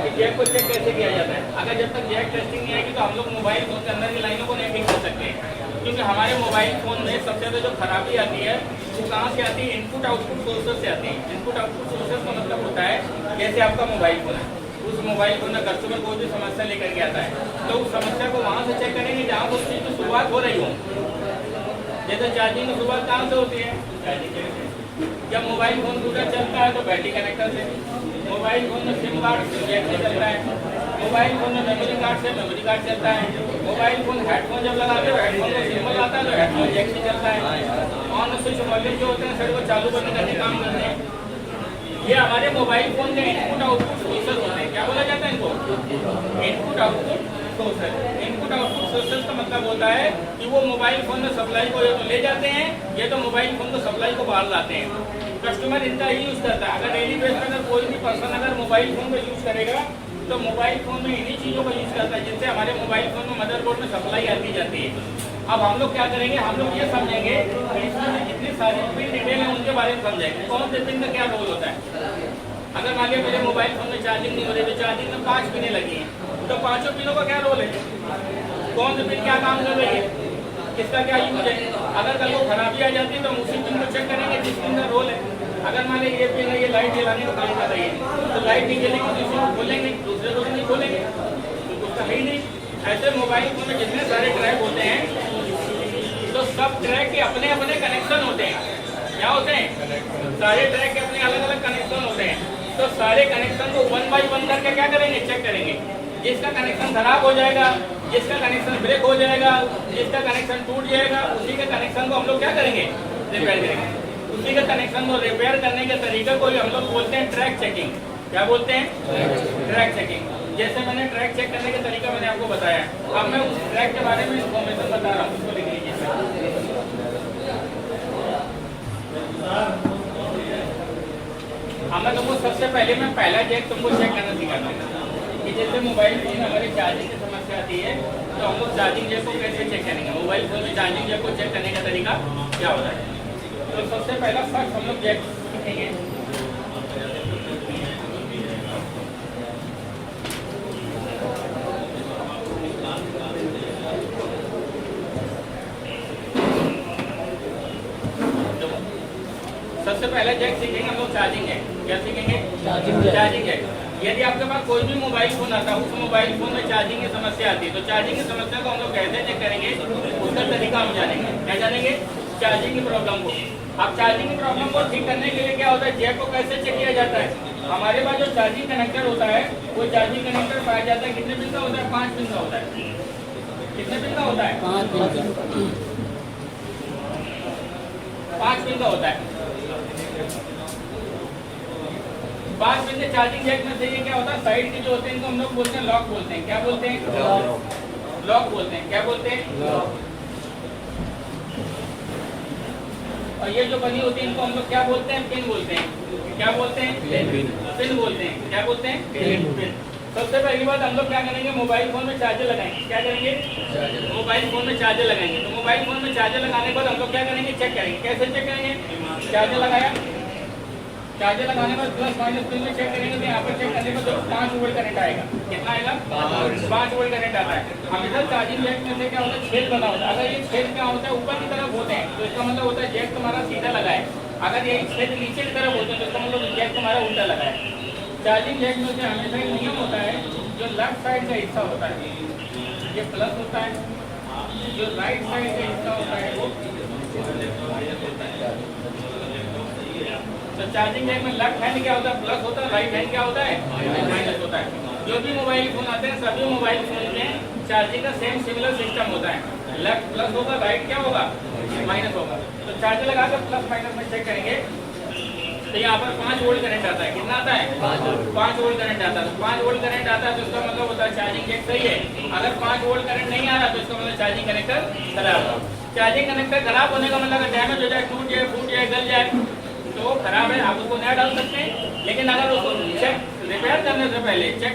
कि जैक को चेक कैसे किया जाता है। अगर जब तक जैक टेस्टिंग नहीं आएगी तो हम लोग मोबाइल फोन के अंदर की लाइनों को नहीं ठीक कर सकते, क्योंकि हमारे मोबाइल फोन में सबसे ज़्यादा जो खराबी आती है वो कहाँ से आती है, इनपुट आउटपुट सोर्सेस से आती है। इनपुट आउटपुट सोर्सेस का मतलब होता है जैसे आपका मोबाइल फोन है, उस मोबाइल फोन में कस्टमर कोई भी समस्या लेकर के आता है तो उस समस्या को वहाँ से चेक करेंगे जहाँ पर उस चीज़ की शुरुआत हो रही हो। जैसे चार्जिंग की शुरुआत कहाँ से होती है, जब मोबाइल फोन पूरा चलता है तो बैटरी कनेक्टर से, मोबाइल फोन में सिम कार्ड जैक से चलता है, मोबाइल फोन में मेमोरी कार्ड से मेमोरी कार्ड चलता है, मोबाइल फोन हेडफोन जब लगाते हो हेडफोन में सिंबल आता है तो हेडफोन जैक से चलता है। ऑन स्विच वॉल्यूम जो होते हैं सर वो चालू करने का काम करते हैं। ये हमारे मोबाइल फोन के इनपुट आउटपुट सोर्सेस होते हैं। क्या बोला जाता है इनको, input output sources. Input output sources का मतलब होता है कि वो मोबाइल फोन में सप्लाई को ये तो ले जाते हैं, ये तो मोबाइल फोन को सप्लाई को बाहर लाते हैं। कस्टमर इनका ही यूज करता है। अगर डेली बेस पर अगर कोई भी पर्सन अगर मोबाइल फोन को यूज करेगा तो मोबाइल फोन में इन्हीं चीज़ों का यूज करता है जिससे हमारे मोबाइल फोन में मदरबोर्ड में सप्लाई आती जाती है। अब हम लोग क्या करेंगे, हम लोग ये समझेंगे कि इसमें जितनी सारी पिन डिटेल है उनके बारे में समझेंगे, कौन से पिन का क्या रोल होता है। अगर मान लिया मेरे मोबाइल फोन में चार्जिंग नहीं हो रही, तो चार्जिंग में 5 पिनें लगी हैं, तो 5 पिनों का क्या रोल है, कौन सी पिन क्या काम कर रही है, किसका क्या यूज है। अगर कल को खराबी आ जाती है तो हम उसी पिन को चेक करेंगे जिस पिन का रोल है। अगर मान लीजिए ये पिन है, ये लाइट जलाने का काम कर रही है, तो लाइट नहीं जलेगी तो इसी को खोलेंगे, दूसरे को नहीं खोलेंगे, तो कुछ है ही नहीं। ऐसे मोबाइल फोन में जितने सारे ट्रैक होते हैं तो सब ट्रैक के अपने अपने कनेक्शन होते हैं। क्या होते हैं, सारे ट्रैक के अपने अलग अलग कनेक्शन होते हैं। तो सारे कनेक्शन को 1 बाई 1 करके क्या करेंगे, चेक करेंगे। जिसका कनेक्शन खराब हो जाएगा, जिसका कनेक्शन ब्रेक हो जाएगा, जिसका कनेक्शन टूट जाएगा, उसी के कनेक्शन को हम लोग क्या करेंगे, रिपेयर करेंगे। उसी के कनेक्शन को रिपेयर करने के तरीके को हम लोग बोलते हैं ट्रैक चेकिंग। क्या बोलते हैं, ट्रैक चेकिंग। जैसे मैंने ट्रैक चेक करने का तरीका मैंने आपको बताया, अब मैं उस ट्रैक के बारे में इन्फॉर्मेशन बता रहा हूँ, उसको लिख लीजिए। अब मैं तुमको सबसे पहले मैं पहला जैक तुमको चेक करना सिखाता हूँ कि जैसे मोबाइल फोन हमारे चार्जिंग की समस्या आती है तो हम लोग चार्जिंग जैक को कैसे चेक करेंगे, मोबाइल फोन में चार्जिंग जैक को चेक करने का तरीका क्या होता है। तो सबसे पहला फर्स्ट हम लोग जैक सीखेंगे। सबसे पहले जैक सीखेंगे हम लोग चार्जिंग जैक। क्या सीखेंगे? Charging jack. यदि आपके पास कोई भी मोबाइल फोन आता है, उस मोबाइल फोन में चार्जिंग की समस्या आती है, तो चार्जिंग की समस्या को हम लोग कैसे चेक करेंगे उसका तरीका हम जानेंगे। क्या जानेंगे? चार्जिंग की प्रॉब्लम को। अब चार्जिंग की प्रॉब्लम को ठीक करने के लिए क्या होता है, जैक को कैसे चेक किया जाता है। हमारे पास जो चार्जिंग कनेक्टर होता है वो चार्जिंग कनेक्टर पाया जाता है कितने पिन का होता है? 5 पिन का होता है। कितने पिन का होता है? 5 पिन का होता है। 5 पिन के चार्जिंग जैक में से ये क्या होता है, साइड के जो होते हैं इनको हम लोग बोलते हैं लॉक बोलते हैं। क्या बोलते हैं? लॉक बोलते हैं। क्या बोलते हैं? और ये जो बनी होती है इनको हम लोग क्या बोलते हैं? पिन बोलते हैं। क्या बोलते हैं? पिन बोलते हैं। क्या बोलते हैं? पिन। सबसे पहली बात हम लोग क्या करेंगे, मोबाइल फोन में चार्जर लगाएंगे। क्या करेंगे? मोबाइल फोन में चार्जर लगाएंगे। तो मोबाइल फोन में चार्जर लगाने के बाद हम लोग क्या करेंगे, चेक करेंगे। कैसे चेक करेंगे? चार्जर लगाया, चार्जर लगाने के बाद प्लस माइनस पिन में चेक करेंगे तो यहाँ पर चेक करने पर 5 वोल्ट करंट आएगा। कितना आएगा? 5 वोल्ट करंट आता है। हमेशा चार्जिंग जैक में से क्या होता है, छेद बना होता है। अगर ये छेद क्या होता है, ऊपर की तरफ होते हैं तो इसका मतलब होता है जैक तुम्हारा सीधा लगा है। अगर ये छेद नीचे की तरफ होते हैं तो इसका मतलब जैक तुम्हारा उल्टा लगा है। चार्जिंग जैक में से हमेशा एक नियम होता है, जो लेफ्ट साइड का हिस्सा होता है ये प्लस होता है, जो राइट साइड का हिस्सा होता है वो माइनस होता है। तो चार्जिंग जैक में लेफ्ट हैंड क्या होता है? प्लस होता है। राइट हैंड क्या होता है? माइनस होता है। जो भी मोबाइल फोन आते हैं सभी मोबाइल फोन में चार्जिंग का सेम सिमिलर सिस्टम होता है। लेफ्ट प्लस होगा, राइट क्या होगा? माइनस होगा। तो चार्जर लगाकर प्लस माइनस में चेक करेंगे तो यहाँ पर 5 वोल्ट करंट आता है। कितना आता है? 5 वोल्ट करंट आता है। तो 5 वोल्ट करंट आता है तो इसका मतलब होता है चार्जिंग जैक सही है। अगर 5 वोल्ट करंट नहीं आ रहा तो इसका मतलब चार्जिंग कनेक्टर खराब है। चार्जिंग कनेक्टर खराब होने का मतलब डैमेज हो जाए, टूट जाए, फूट जाए, गल जाए तो खराब है, आप उसको नया डाल सकते हैं। लेकिन अगर उसको चेक रिपेयर करने से पहले, चेक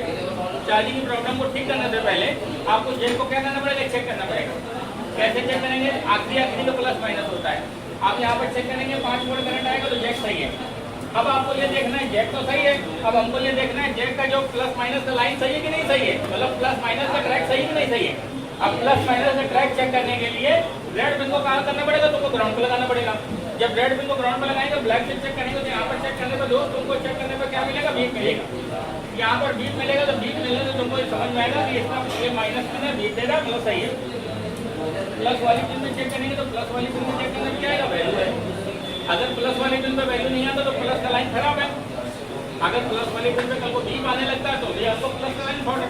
चार्जिंग की प्रॉब्लम को ठीक करने से पहले आपको जैक को क्या करना पड़ेगा? चेक करना पड़ेगा। कैसे चेक करेंगे? आखिरी तो प्लस माइनस होता है। आप यहाँ पर चेक करेंगे 5 वोल्ट करंट आएगा तो जैक सही है। अब आपको ये देखना है जैक तो सही है, अब हमको ये देखना है जैक का जो प्लस माइनस का लाइन सही है कि नहीं सही है, मतलब प्लस माइनस का ट्रैक सही है कि नहीं सही है। अब प्लस माइनस का ट्रैक चेक करने के लिए रेड पिन को कहाँ करना पड़ेगा? तुमको ग्राउंड पे लगाना पड़ेगा। जब रेड पिन को ग्राउंड पे लगाएंगे ब्लैक से चेक करेंगे तो यहाँ पर चेक करने पर दोस्त तुमको चेक करने पर क्या मिलेगा? बीप मिलेगा। यहाँ पर बीप मिलेगा तो बीप मिलने से तुमको समझ में आएगा कि इसका ये माइनस पिन है, बीप दे रहा प्लस सही है। प्लस वाली पिन में चेक करेंगे तो प्लस वाली पिन में चेक करने में क्या आएगा? वैल्यू है। अगर प्लस वाली पिन पे वैल्यू नहीं आता तो प्लस का लाइन खराब है। अगर प्लस वाली पिन पे कल को बीप आने लगता है तो ये आपको प्लस का लाइन शॉर्ट है।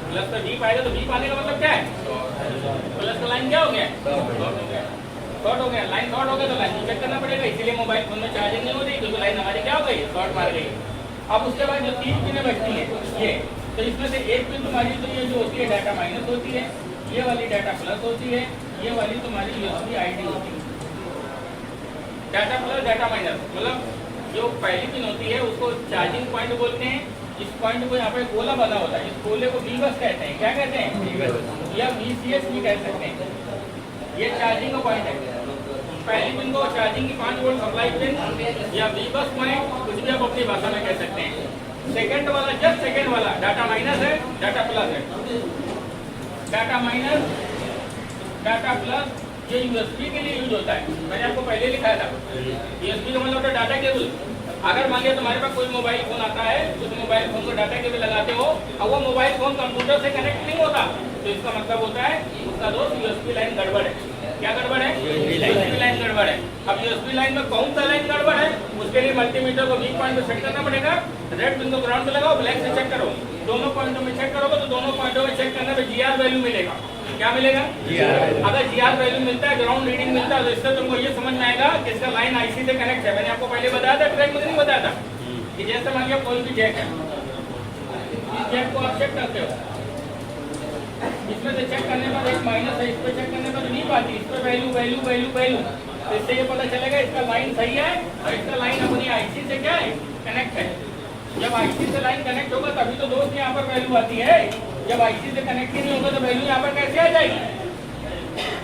प्लस का बीप आएगा तो बीप आने का मतलब क्या है? प्लस का लाइन क्या हो गया? शॉर्ट हो गया। लाइन शॉर्ट हो गया तो लाइन चेक करना पड़ेगा। इसीलिए मोबाइल फोन में चार्जिंग नहीं हो रही क्योंकि लाइन हमारी क्या हो गई? शॉर्ट मार गई। अब उसके बाद जो 3 पिनें बचती हैं ये, तो इसमें से एक पिन तुम्हारी तो ये जो होती है डाटा माइनस होती है, ये वाली डाटा प्लस होती है, ये वाली तुम्हारी यूएसबी आईडी होती है। डाटा प्लस डाटा माइनस मतलब जो पहली पिन होती है उसको चार्जिंग पॉइंट बोलते हैं। इस पॉइंट को यहाँ पे गोला बना होता है, इस गोले को बीबस कहते हैं। क्या कहते हैं? या VCS भी कह सकते हैं। ये चार्जिंग का पॉइंट है। पहली पिन को चार्जिंग की 5 वोल्ट सप्लाई पिन या बीबस पॉइंट कुछ भी आप अपनी भाषा में कह सकते हैं। सेकंड वाला, जस्ट सेकंड वाला डाटा माइनस है, डाटा प्लस है। डाटा माइनस, डाटा प्लस ये यूएसबी के लिए यूज होता है। मैंने आपको पहले लिखाया था यूएसबी का मतलब होता है डाटा केबल। अगर मान लिया तुम्हारे पास कोई मोबाइल फोन आता है, उस मोबाइल फोन को डाटा केबल लगाते हो और वो मोबाइल फोन कंप्यूटर से कनेक्ट नहीं होता तो इसका मतलब होता है उसका दोस्त यूएसबी लाइन गड़बड़ है। क्या गड़बड़ है? यूएसबी लाइन गड़बड़ है। अब यूएसबी लाइन में कौन सा लाइन गड़बड़ है उसके लिए मल्टीमीटर को वीक पॉइंट पे सेट करना पड़ेगा। रेड पिन को ग्राउंड पे लगाओ, ब्लैक से चेक करो। दोनों पॉइंटों में चेक करोगे तो दोनों पॉइंटों में चेक करने पे GR वैल्यू मिलेगा। क्या मिलेगा? अगर GR वैल्यू मिलता है, ग्राउंड रीडिंग मिलता है तो इससे तुमको ये समझ में आएगा कि इसका लाइन IC से कनेक्ट है। मैंने आपको पहले बताया था, ट्रैक में नहीं बताया था कि जैसे मान लिया कोई भी जैक है, इस जैक को आप चेक करते हो, इसमें से चेक करने पर एक माइनस है, इस पर चेक करने पर नहीं पाती, इस पर वैल्यू वैल्यू वैल्यू वैल्यू, तो इससे ये पता चलेगा इसका लाइन सही है और इसका लाइन अपनी IC से क्या है कनेक्ट है। जब आईसी से लाइन कनेक्ट होगा तभी तो दोस्त यहाँ पर वैल्यू आती है। जब आईसी से कनेक्ट ही नहीं होगा तो वैल्यू यहाँ पर कैसे आ जाएगी?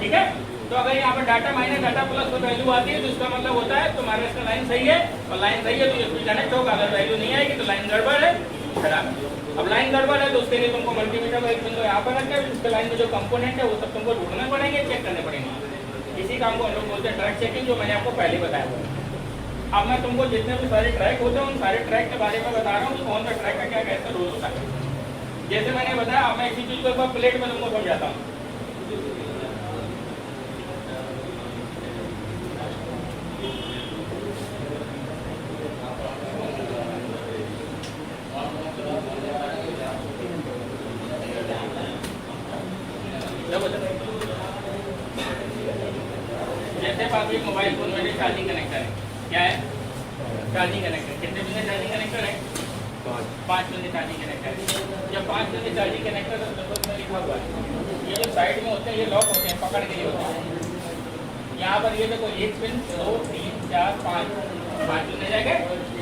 ठीक है, तो अगर यहाँ पर डाटा माइनस डाटा प्लस में वैल्यू आती है तो इसका मतलब होता है तुम्हारा इसका लाइन सही है, और लाइन सही है तो ये कनेक्ट होगा। अगर वैल्यू नहीं आएगी तो लाइन गड़बड़ है, खराब है। अब लाइन गड़बड़ है तो उसके लिए तुमको मल्टीमीटर एक बिंदु यहाँ पर रखकर उसके लाइन में जो कंपोनेंट है वो सब तुमको ढूंढने पड़ेंगे, चेक करने पड़ेंगे। इसी काम को हम लोग बोलते हैं ट्रैक चेकिंग, जो मैंने आपको पहले बताया। अब मैं तुमको जितने भी सारे ट्रैक होते हैं उन सारे ट्रैक के बारे में बता रहा हूँ कि कौन सा ट्रैक का क्या कैसा रोल होता है। जैसे मैंने बताया, अब मैं इसी चीज को एक बार प्लेट में तुमको समझाता हूँ। जैसे पास एक मोबाइल फोन में चार्जिंग कनेक्टर है, क्या है? Charging connector. कितने बिंदु चार्जिंग कनेक्टर है? 5 बिंदु चार्जिंग कनेक्टर है। जब 5 बिंदु चार्जिंग कनेक्टर में लिखा हुआ है, ये जो साइड में होते हैं ये लॉक होते हैं, पकड़ के लिए होते हैं। यहाँ पर ये देखो 1 पिन 2 3 4 5 बिंदु जाएगा।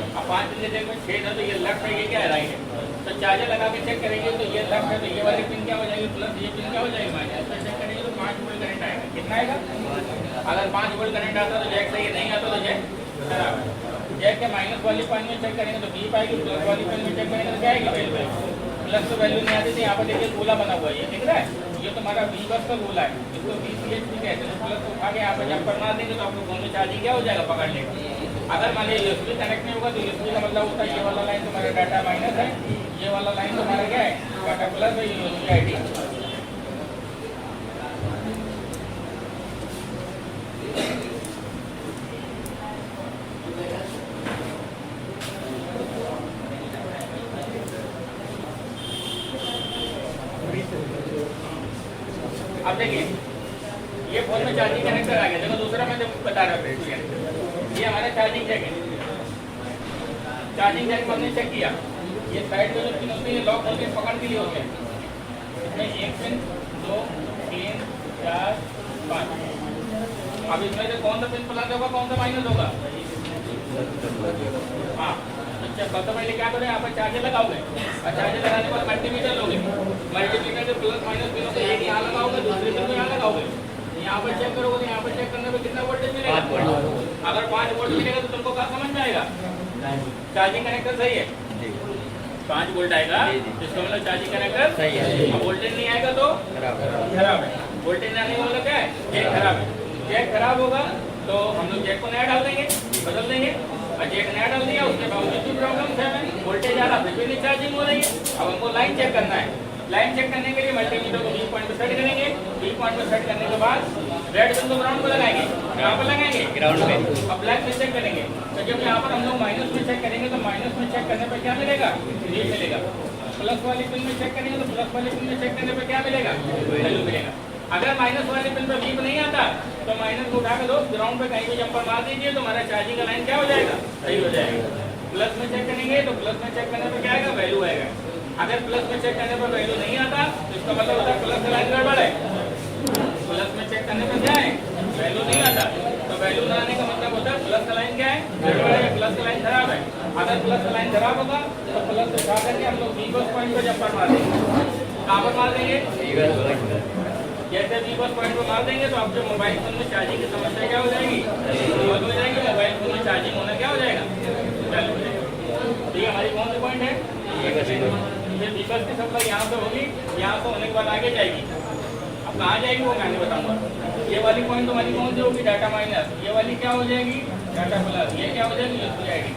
अब 5 बिंदु देखो 6 है तो ये लेफ्ट है, ये क्या है? राइट है। तो चार्जर लगा के चेक करेंगे तो ये लेफ्ट है तो ये वाली पिन क्या हो जाएगी? प्लस। ये पिन क्या हो जाएगी? माइनस। तो चेक करेंगे तो 5 वोल्ट करंट आएगा। कितना आएगा? अगर 5 वोल्ट करंट आता तो जैक सही, नहीं आता तो जैक खराब है। जैक के माइनस वाली पिन में चेक करेंगे तो बीप आएगी, प्लस वाली पिन में चेक करेंगे तो क्या आएगी? वैल्यू। प्लस तो वैल्यू नहीं आती थी। यहाँ पर देखिए गोला बना हुआ है, ये दिख रहा है? ये तुम्हारा वी बस का गोला है, इसको VCH भी कहते हैं। प्लस तो उठा के यहाँ पर जब करना देंगे तो आपको फोन में चार्जिंग क्या हो जाएगा? पकड़ लेगा। अगर मान लीजिए USB कनेक्ट नहीं होगा तो USB का मतलब होता है ये वाला लाइन तुम्हारा डाटा माइनस है, ये वाला लाइन तुम्हारा क्या है? डाटा प्लस है। ये USB ID। अब देखिए ये फोन में चार्जिंग कनेक्टर आ गया। देखो दूसरा मैं जब बता रहा हूँ, ये हमारा चार्जिंग जैक है। चार्जिंग जैक को हमने चेक किया, ये साइड में जो पिन होती है लॉक होती है, पकड़ के लिए होते हैं। इसमें 1 पिन 2 3 4 5। अब इसमें से कौन सा पिन प्लस होगा, कौन सा माइनस होगा? हाँ, अच्छा सबसे पहले क्या करें? यहाँ पर चार्जर लगाओगे और चार्जर लगाने के बाद मल्टीमीटर लोगे। मल्टीमीटर के प्लस माइनस पिनों को एक यहाँ लगाओगे, दूसरे पिन को यहाँ लगाओगे। यहाँ पर चेक करोगे तो यहाँ पर चेक करने में कितना वोल्टेज मिलेगा? 5 वोल्ट। अगर 5 वोल्ट मिलेगा तो तुमको क्या समझ में आएगा? चार्जिंग कनेक्टर सही है। 5 वोल्ट आएगा जिसका मतलब चार्जिंग कनेक्टर सही है। अब वोल्टेज नहीं आएगा तो खराब है। वोल्टेज आने वाला क्या है? जैक खराब है। जैक खराब होगा तो हम लोग जैक को नया डाल देंगे, बदल देंगे। और जैक नया डाल दिया, उसके बावजूद भी प्रॉब्लम है, वोल्टेज आ रहा फिर भी नहीं चार्जिंग हो रही है। अब हमको लाइन चेक करना है। लाइन चेक करने के लिए मल्टीमीटर को 20 पॉइंट पर सेट करेंगे। 20 पॉइंट पर सेट करने के बाद रेड बिंदु ग्राउंड पर लगाएंगे, यहाँ पर लगाएंगे ग्राउंड में। अब ब्लैक में चेक करेंगे तो जब यहाँ पर हम लोग माइनस में चेक करेंगे तो माइनस में चेक करने पर क्या मिलेगा? ये मिलेगा। प्लस वाली पिन में चेक करेंगे तो प्लस वाली पिन में चेक करने पर क्या मिलेगा? वैल्यू मिलेगा। अगर माइनस वाली पिन पर बीप नहीं आता तो माइनस को उठा के दो ग्राउंड पे कहीं भी जंपर मार दीजिए तो हमारा चार्जिंग का लाइन क्या हो जाएगा? सही हो जाएगा। प्लस में चेक करेंगे तो प्लस में चेक करने पर क्या आएगा? वैल्यू आएगा। अगर प्लस में चेक करने पर वैल्यू नहीं आता तो इसका मतलब होता है प्लस का लाइन गड़बड़ है। प्लस में चेक करने पर क्या है? वैल्यू नहीं आता। तो वैल्यू ना आने का मतलब होता है प्लस का लाइन क्या है? गड़बड़ है, प्लस का लाइन खराब है। अगर प्लस का लाइन खराब होगा तो प्लस उठा करके हम लोग वी बस पॉइंट पर जंपर मार देंगे। कहाँ पर मार देंगे? जैसे वी बस पॉइंट पर मार देंगे तो आपके मोबाइल फोन में चार्जिंग की समस्या क्या हो जाएगी? सॉल्व हो जाएगी। मोबाइल फोन में चार्जिंग होना क्या हो जाएगा? चालू हो जाएगा। ठीक है, हमारी कौन सी पॉइंट है? ये वी बस की सप्लाई यहाँ से होगी, यहाँ से होने के बाद आगे जाएगी। अब कहाँ जाएगी वो मैं बताऊंगा। ये वाली पॉइंट तो हमारी कौन सी होगी? Data minus. ये वाली क्या हो जाएगी? Data plus. ये क्या हो जाएगी? USB ID।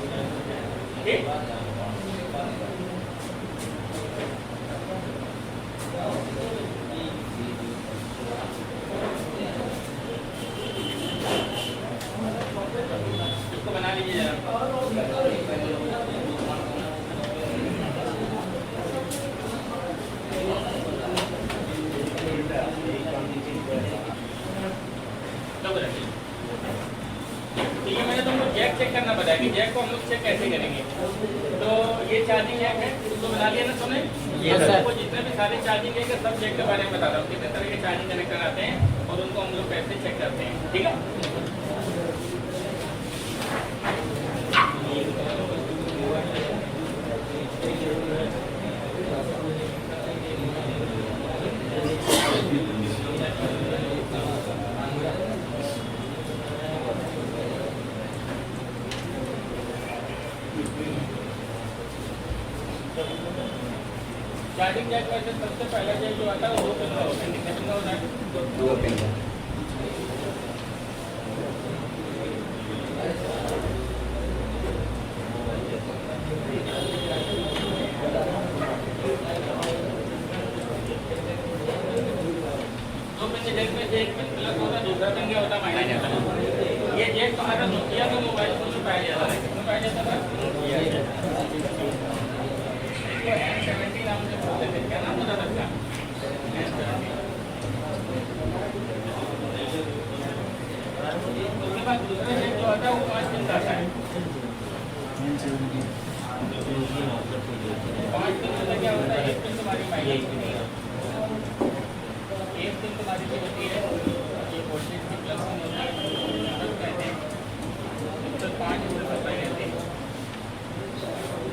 ठीक, इसको बना लीजिए जरा। तो ये मैंने तुमको जैक चेक करना बताया कि जैक को हम लोग चेक कैसे करेंगे। तो ये चार्जिंग जैक है, उसको बना लिया ना तुमने? ये सबको जितने भी सारे चार्जिंग जैक है सब जैक के बारे में बता रहा हूँ, कितने तरह के चार्जिंग कनेक्टर आते हैं और उनको हम लोग कैसे चेक करते हैं। ठीक है, स्टार्टिंग जैक वैसे सबसे पहला जैक जो आता है वो 2 पिन का होता है। कितने पिन का होता है? 2 पिन का। जैक में से एक पिन प्लस होता है, दूसरा पिन क्या होता है? माइनस होता है। ये जैक तुम्हारा नोकिया के मोबाइल फोन में पाया जाता है। किसमें पाया जाता था? N70 नाम से बोलते थे। क्या नाम होता था इसका? N70। उसके बाद दूसरा जैक जो आता है वो 5 पिन का आता है। 5 पिन में क्या होता है? एक पिन तुम्हारी माइनस होती है, एक पिन तुम्हारी जो होती है ये वोल्टेज की प्लस पिन होती है, प्लस कहते हैं। तो 5 वोल्ट सप्लाई रहती है।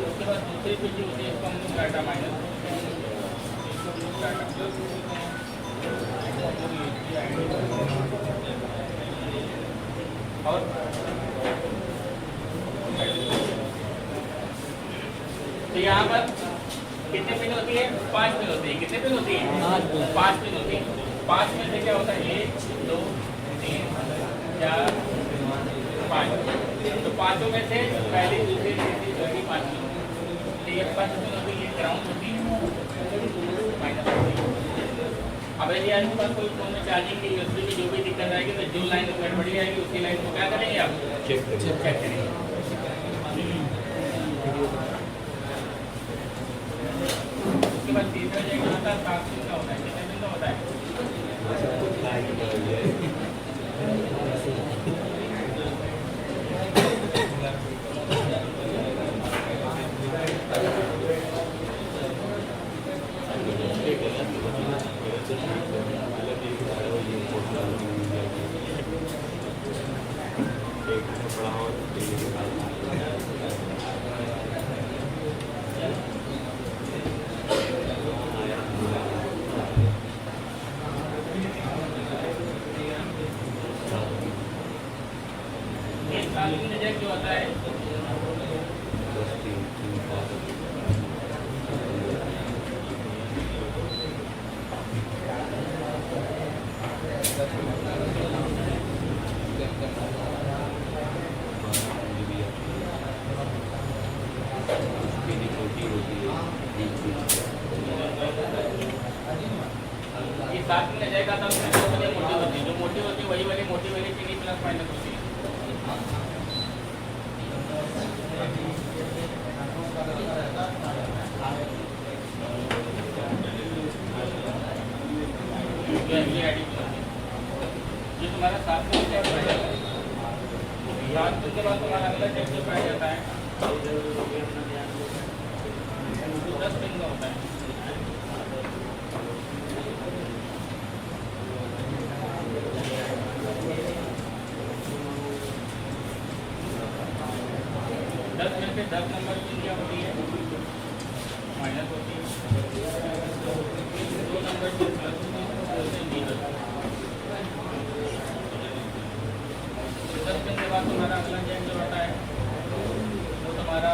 उसके बाद दूसरी पिन जो होती है इसको हम लोग डाटा माइनस बोलते हैं, इसको हम लोग डाटा प्लस बोलते हैं, इसको हम लोग यूएसबी आईडी बोलते हैं। और तो यहाँ पर कितने पिन होती है? 5 पिन होती है। कितने पिन होती है? 5 पिन होती है। 5 में से क्या होता है? 1 2 3 4 5। तो 5 में से पहली दूसरी तीसरी चौथी 5 पिन होती है। तो ये 5 पिन होती है, ग्राउंड होती है, माइनस होती है। अब यदि आपके पास कोई फोन में चार्जिंग की यूएसबी की जो भी दिक्कत आएगी तो जो लाइन गड़बड़ी आएगी उसी लाइन को क्या करेंगे आप? चेक करेंगे। उसके बाद तीसरा जैक आता है 7 पिन का होता है। कितने पिन का होता है? जैक जो आता है ये 7 पिन जैक आता है, उसमें दो वाली मोटी होती है। जो मोटी होती है वही वाली मोटी वाली पिन ही प्लस माइनस होती है। ये तुम्हारा 7 पिन क्या पाया जाता है? 7 पिन के बाद तुम्हारा अगला जैक जो पाया जाता है 10 पिन का होता है। 10 में से 10 नंबर पिन क्या होती है? माइनस होती है। 2 नंबर पिन प्लस होती है, बोलते हैं जीरो। 10 पिन के बाद तुम्हारा अगला जैक जो होता है वो तुम्हारा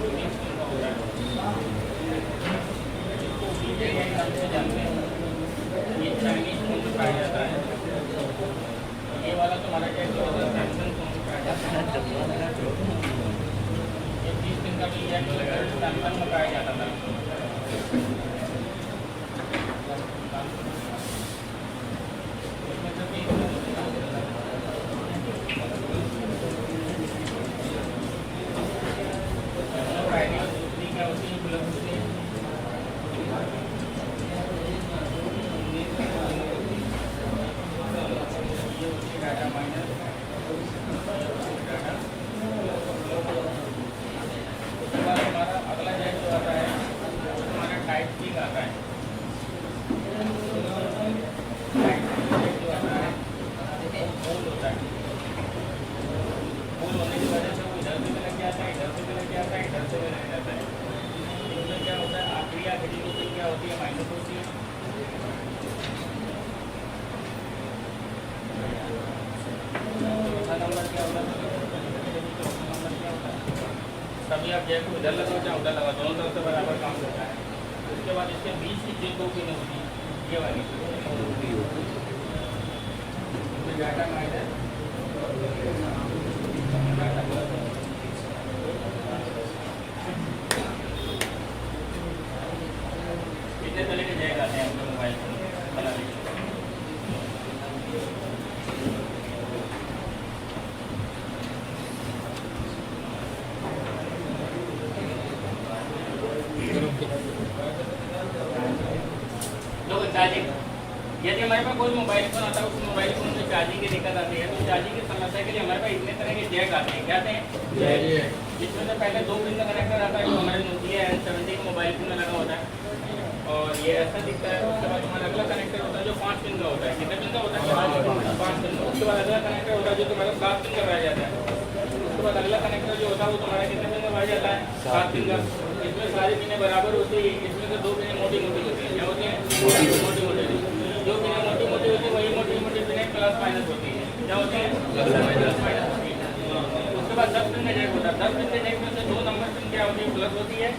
20 पिन का होता है। इसको VGA नाम से जानते हैं। ये चाइनीज फोन में पाया जाता है। ये वाला तुम्हारा जैक जो होता है सैमसंग फोन में पाया जाता है। 30 पिन का भी जैक सैमसंग में पाया जाता था। दूसरी क्या होती है? प्लस होती है। ये होती है डाटा माइनस, डाटा। उसके बाद हमारा अगला जैक जो आता है हमारा टाइप सी का आता है। टाइप सी जैक जो आता है वो होल होता है। होल होने की वजह से वो इधर से भी लग जाता है, इधर से भी लग जाता है, इधर से भी लग जाता है। इसमें क्या होता है? आखिरी आखिरी की पिन क्या होती है? माइनस होती है। चौथा नंबर क्या होता है? चौथा नंबर क्या होता है? तभी आप जैक को इधर लगाओ चाहे उधर लगाओ, दोनों तरफ से बराबर काम करता है। उसके बाद इसके बीच की जो 2 पिन होती है ये वाली डाटा माइनर कितने तरह के जैक आते हैं अपने मोबाइल फोन बनाने के? लोग चार्जिंग, यदि हमारे पास कोई मोबाइल फोन आता है उस मोबाइल फोन में चार्जिंग की दिक्कत आती है तो चार्जिंग की समस्या के लिए हमारे पास इतने तरह के जैक आते हैं। क्या आते हैं? जिसमें से पहले 2 पिन का कनेक्टर आता है जो हमारे नोकिया N70 के मोबाइल फोन में लगा होता है और ये ऐसा दिखता है। उसके बाद हमारा अगला कनेक्टर होता है जो 5 पिन का होता है। कितने पिन का होता है? 5 पिन का। उसके बाद अगला कनेक्टर होता है जो तुम्हारा 7 पिन का रह जाता है। उसके बाद अगला कनेक्टर जो होता है वो तुम्हारा कितने पिन का रह जाता है? 7 पिन का। इसमें सारी पिनें बराबर होती है, इसमें से 2 पिनें मोटी मोटी होती है। क्या होती है? मोटी मोटी। जो पिनें मोटी मोटी होती है वही मोटी मोटी पिनें प्लस माइनस होती है। क्या होती है? प्लस माइनस होती है। उसके बाद 10 पिन का जैक होता है। 10 पिन के जैक में से 2 नंबर पिन क्या होती है? प्लस होती है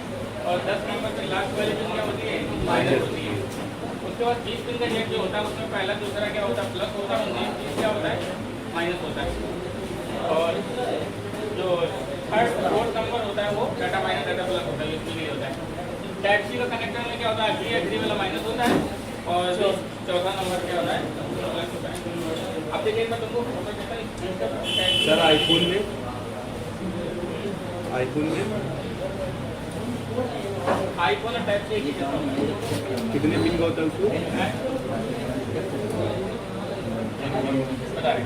और 10 नंबर पिन लास्ट वाली पिन क्या होती है? माइनस होती है। उसके बाद 20 पिन का जैक जो होता है उसमें पहला दूसरा क्या होता है? प्लस होता है, 19 30 क्या होता है? माइनस होता है। और जो थर्ड 4th नंबर होता है वो डाटा माइनस डाटा प्लस होता है, इसके लिए होता है। टाइप सी का कनेक्टर में क्या होता है? एग्री वाला माइनस होता है और जो चौथा नंबर क्या होता है? प्लस होता है। अब देखिए मैं तुमको फोटो देता हूँ सर आईफोन में आईफोन और टाइप सी एक ही जैसा होता है। कितने पिन का होता है उसको? बता रहे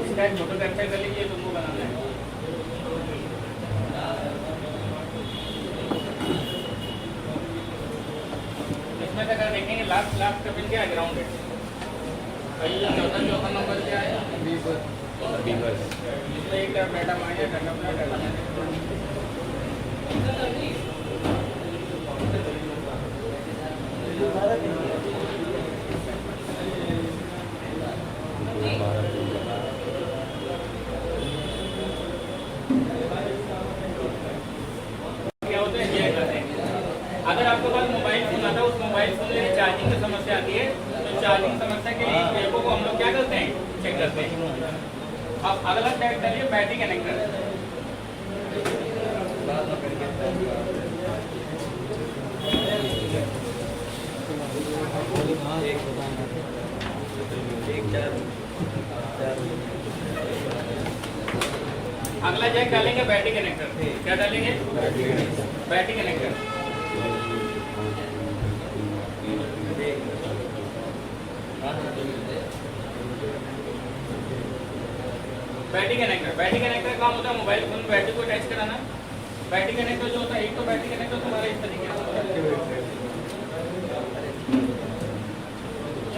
इसका एक फोटो कैप्चर कर लीजिए, तुमको बनाना है। इसमें से अगर देखेंगे लास्ट का पिन क्या है? ग्राउंड है। और ये चौथा नंबर क्या है? इसमें एक तरफ data minus data plus data minus. क्या होते हैं? जैक आते हैं। अगर आपके पास मोबाइल फोन आता है उस मोबाइल फोन में चार्जिंग की समस्या आती है तो चार्जिंग समस्या के लिए जैकों को हम लोग क्या करते हैं? चेक करते हैं। अब अगला चेक करिए बैटरी कनेक्टर। अगला जैक डालेंगे बैटरी कनेक्टर। क्या डालेंगे? Battery connector. बैटरी कनेक्टर काम होता है मोबाइल फोन में बैटरी को अटैच कराना। बैटरी कनेक्टर जो होता है, एक तो बैटरी कनेक्टर तुम्हारा इस तरीके से होता है,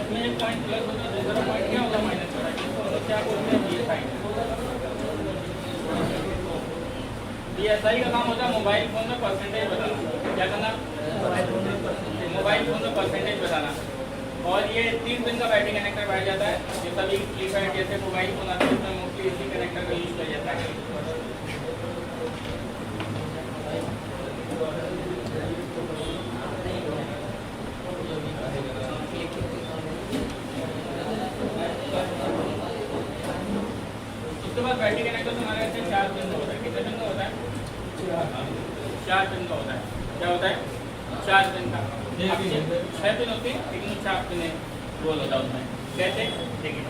इसमें एक पॉइंट प्लस होता है, दूसरा पॉइंट क्या होता है? माइनस होता है। इसको क्या बोलते हैं? BSI। BSI का काम होता है मोबाइल फोन में परसेंटेज बताना। क्या करना? मोबाइल फोन में परसेंटेज बताना। और ये 3 पिन का बैटरी कनेक्टर बैठ जाता है। ये सभी कीपैड जैसे मोबाइल फोन आते हैं उसमें मोस्टली इसी कनेक्टर का यूज किया जाता है। उसके बाद बैटरी कनेक्टर हमारे ऐसे 4 पिन का होता है। कितने पिन का होता है? 4 पिन का होता है। क्या होता है? 4 पिन का। 6 पिन होते हैं लेकिन 4 पिन रोल होता है उसमें। कैसे? देखिए,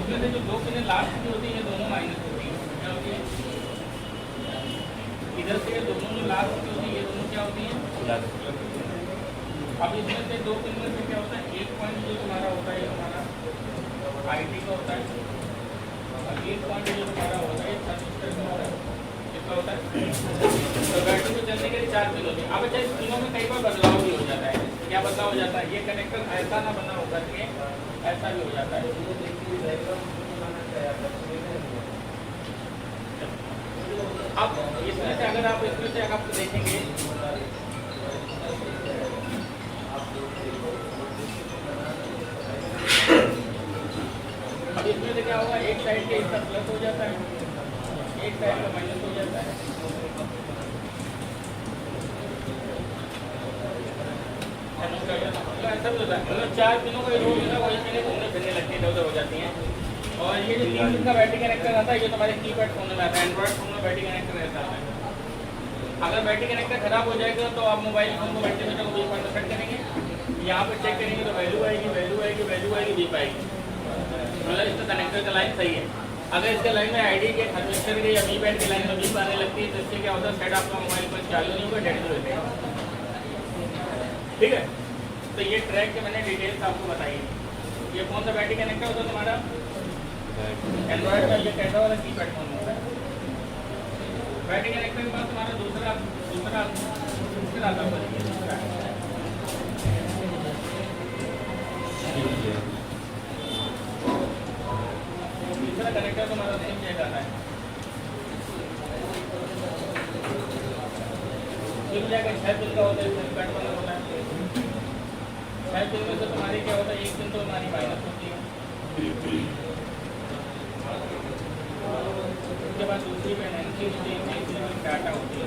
इसमें से जो 2 पिन लास्ट की होती है ये दोनों माइनस होती है। क्या होती है? इधर से ये दोनों जो लास्ट की होती है ये दोनों क्या होती है? अब इसमें से 2 पिन में से क्या होता है? एक पॉइंट जो तुम्हारा होता है ये हमारा आईटी का होता है और एक पॉइंट जो तुम्हारा होता है ट्रांजिस्टर का होता है। कितना होता है? तो बैटरी को चलने के लिए 4 पिन होती है। अब अच्छा इस पिनों में कई बार बदलाव भी हो जाता है। क्या बदलाव हो जाता है? ये कनेक्टर ऐसा ना बना होगा कि ऐसा भी हो जाता है। अब इसमें से अगर आप इसमें से आप देखेंगे अब इसमें से क्या होगा? एक साइड के इसका प्लस हो जाता है, एक साइड का माइनस हो जाता है। तो ऐसा भी होता है। मतलब 4 पिनों का रोल होता है वही पिनें घूमने फिरने लगती है, इधर-उधर हो जाती हैं। और ये जो 3 पिन का बैटरी कनेक्टर आता है ये तुम्हारे कीपैड फोन में आता है। एंड्रॉइड फोन में बैटरी कनेक्टर रहता है। अगर बैटरी कनेक्टर खराब हो जाएगा तो आप मोबाइल फोन को बैटरी मीटर को 20 पर सेट करेंगे, यहाँ पर चेक करेंगे तो वैल्यू आएगी, वैल्यू आएगी, वैल्यू आएगी, बीप आएगी। मतलब इसका कनेक्टर का लाइन सही है। अगर इसके लाइन में आईडी के थर्मिस्टर के या वी बैंड की लाइन में बीप आने लगती है तो इससे क्या होता है? सेट आपका मोबाइल पर चालू नहीं होगा, डेड हो जाएगा। ठीक है, तो ये ट्रैक के मैंने डिटेल्स आपको बताई। ये कौन सा बैटरी कनेक्टर होता है तुम्हारा? एंड्रॉइड का। ये कैसा वाला कीपैड फोन होता है। बैटरी कनेक्टर के बाद तुम्हारा दूसरा आता है दूसरा कनेक्टर तुम्हारा सिम जैक आता है। सिम जैक 6 पिन का होता है, सिम कार्ड वाला होता है। 6 पिन में से तुम्हारी क्या होता है? एक पिन तो हमारी माइनस होती है। उसके बाद दूसरी पिन एनसी होती है, तीसरी पिन डाटा होती है,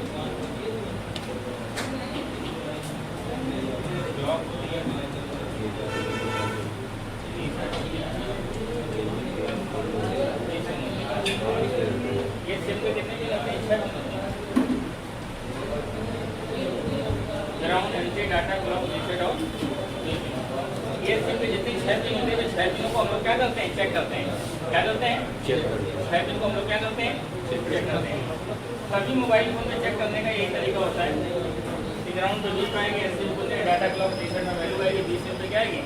ब्लॉक होती है, ये सिम के कितने पिन होते हैं? 6 पिन होते हैं। Ground, NC, data, clock, reset और ये सिम के जितने 6 पिन होते हैं 6 पिनों को हम लोग क्या करते हैं? चेक करते हैं। क्या करते हैं? 6 पिन को हम लोग क्या करते हैं? चेक करते हैं। सभी मोबाइल फोन में चेक करने का यही तरीका होता है। ग्राउंड पे बीप आएगी, एनसी पे डाटा, क्लॉक, रीसेट में वैल्यू आएगी, बीसीएम पे क्या आएगी?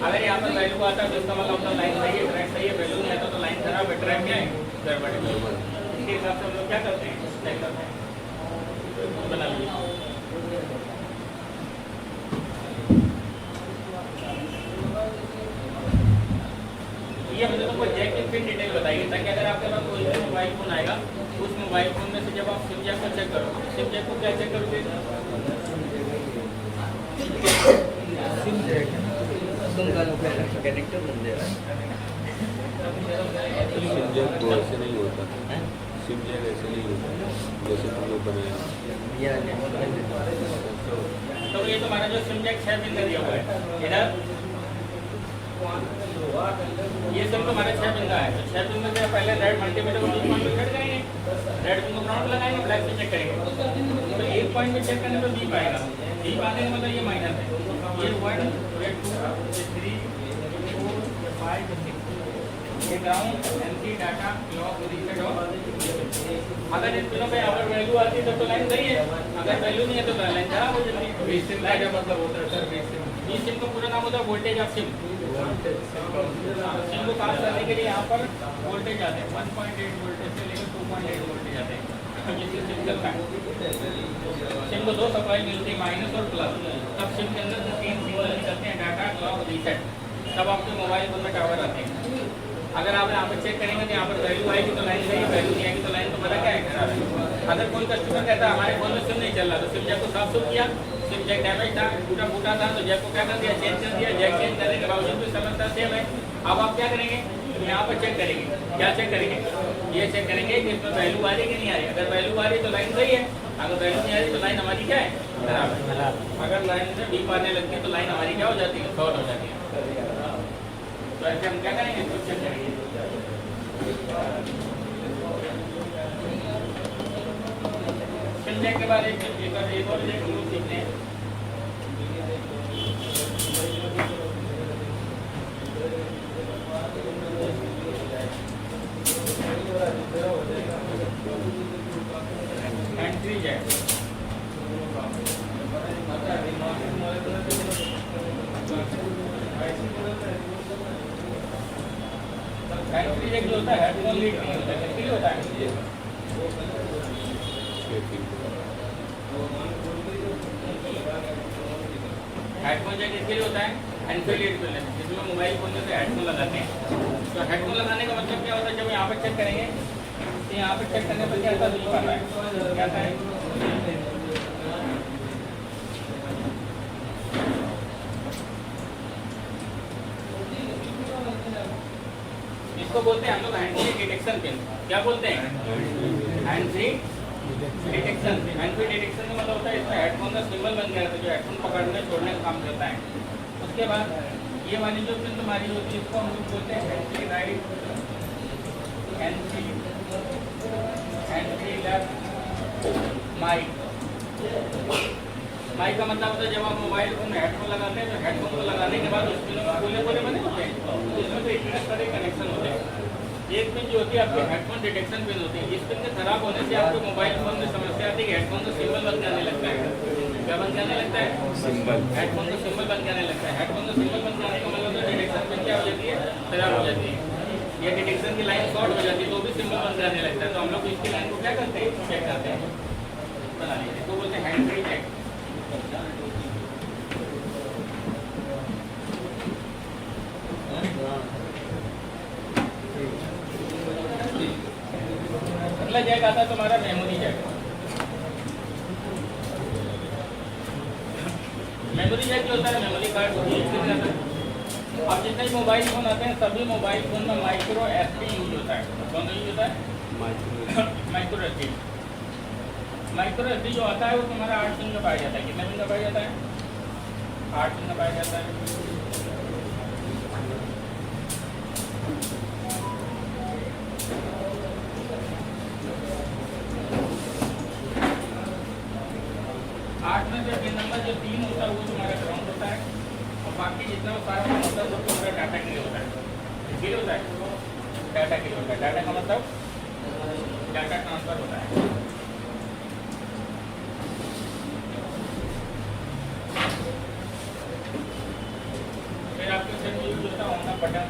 अगर यहाँ पर वैल्यू आता है तो इसका मतलब अपना लाइन सही है, ट्रैक सही है। वैल्यू नहीं आता तो लाइन खराब है, ट्रैक क्या है? गड़बड़ है। इसके हिसाब से हम लोग क्या करते हैं? चेक करते हैं। बना लीजिए। ये हमने तुमको जैक की पिन डिटेल बताइए ताकि अगर आपके पास कोई भी मोबाइल फोन आएगा उस मोबाइल फोन में से जब आप सिम जैक को चेक करो, सिम जैक को क्या चेक करोगे? सिम जैक कनेक्टर बन जाएगा। सिम जैक तो ऐसे नहीं होता, सिम जैक ऐसे नहीं होता जैसे तुम लोग बनाए। तो ये तुम्हारा जो सिम जैक 6 पिन का दिया हुआ है इधर, ये सिम तुम्हारे 6 पिन का है। तो 6 पिन में से पहले रेड मल्टीमीटर को 2 पॉइंट पे सेट करेंगे, रेड पिन को ग्राउंड लगाएंगे, ब्लैक पे चेक करेंगे। तो एक पॉइंट पे चेक करने पर बीप आएगा, बीप आने का मतलब ये माइनस है। ये 1, ये 2, ये 3, ये 4, ये 5, ये 6, ये ground, NC, data, clock, reset और अगर इन पिनों पे यहाँ पर वैल्यू आती है तो लाइन सही है, अगर वैल्यू नहीं है तो लाइन खराब हो जाती है। बेस सिम का क्या मतलब होता है सर? बेस सिम का पूरा नाम होता है वोल्टेज ऑफ सिम। सिम को पास करने के लिए यहाँ पर वोल्टेज आते हैं 1.8 वोल्टेज से लेकर 2.8 वोल्टेज आते हैं जिससे सिम चलता है। सिम को 2 सप्लाई मिलती है, माइनस और प्लस। तब सिम के अंदर से 3 सिग्नल निकलते हैं, डाटा, क्लॉक, रीसेट। तब आपके मोबाइल फोन में टावर आते हैं। अगर आप यहाँ पर चेक करेंगे तो यहाँ पर वैल्यू आएगी तो लाइन सही है, वैल्यू नहीं आएगी तो लाइन तो पता क्या है? खराब है। अगर कोई कस्टमर कहता है हमारे फोन में सिम नहीं चल रहा, तो सिम जैक को साफ सुफ किया, सिम जैक डैमेज था, टूटा फूटा था, तो जैक को क्या कर दिया, चेंज कर दिया। जैक चेंज करने के बावजूद भी समस्या सेम है। अब आप क्या करेंगे, यहाँ पर चेक करेंगे। क्या चेक करेंगे, ये चेक करेंगे कि इसमें वैल्यू आ रही है कि नहीं आ रही। अगर वैल्यू आ रही तो लाइन सही है, अगर वैल्यू नहीं आ रही तो लाइन हमारी क्या है, खराब है। अगर लाइन से बीप आने लगती है तो लाइन हमारी क्या हो जाती है, शॉर्ट हो जाती है। तो ऐसे हम क्या करेंगे, कुछ चेक करेंगे। सिम जैक के बाद एक और रूल सीखते हैं। हैंड-फ्री जैक, हैंड-फ्री जैक जो होता है हेडफोन लीड नहीं होता है, किसके लिए होता है, हेडफोन जैक इसके लिए होता है, हैंड-फ्री लीड के लिए, जिसमें मोबाइल फोन में से हेडफोन लगाते हैं। तो हेडफोन लगाने का मतलब क्या होता है, जब यहाँ पर चेक करेंगे तो यहाँ पर चेक करने पर क्या आता है, क्या आता है, इसको बोलते हैं हम लोग हैंड फ्री डिटेक्शन पिन। क्या बोलते हैं, hand free detection pin. Hand free detection का मतलब होता है इसमें हेडफोन का सिंबल बन गया था, जो हेडफोन पकड़ने छोड़ने का काम करता है। उसके बाद ये वाली जो पिन तुम्हारी होती है, इसको हम लोग बोलते हैं hand free right, hand free left, mic. Mic का मतलब होता है जब आप मोबाइल फोन में हेडफोन लगाते हैं तो हेडफोन को लगाने के बाद उस पिनों में गोले गोले बने होते हैं, तो इसमें तो इतने सारे कनेक्शन होते हैं। एक पिन जो होती है आपकी हेडफोन डिटेक्शन पिन होती है। इस पिन के खराब होने से आपके मोबाइल फोन में समस्या आती है कि हेडफोन का सिंबल बन जाने लगता है। क्या बन जाने लगता है, सिंबल, हेडफोन का सिंबल बन जाने लगता है। हेडफोन का सिंबल बन जाने का मतलब डिटेक्शन पिन क्या हो जाती है, खराब हो जाती है। ये डिटेक्शन की लाइन शॉर्ट हो जाती है तो भी सिंबल बन जाने लगता है। तो हम लोग इसकी लाइन को क्या करते हैं, चेक करते हैं, बना लीजिए। इसको बोलते हैं हैंड फ्री चेक। अगला जैक आता है तुम्हारा मेमोरी जैक। मेमोरी जैक जो होता है, मेमोरी कार्ड होती है। अब जितने भी मोबाइल फोन आते हैं सभी मोबाइल फोन में माइक्रो एसडी यूज होता है। कौन यूज होता है, माइक्रो एसडी। माइक्रो एसडी जो आता है वो तुम्हारा 8 पिन का पाया जाता है। कितने पिन का पाया जाता है, 8 पिन का पाया जाता है। पिन नंबर जो 3 होता है वो तुम्हारा ग्राउंड होता है, और बाकी जितना सारा पिन होता है वो तुम्हारा डाटा के लिए होता है। किसके लिए होता है, डाटा के लिए होता है। डाटा का मतलब डाटा ट्रांसफर होता है। फिर आपके सिम यूज होता है ऑन द बटन।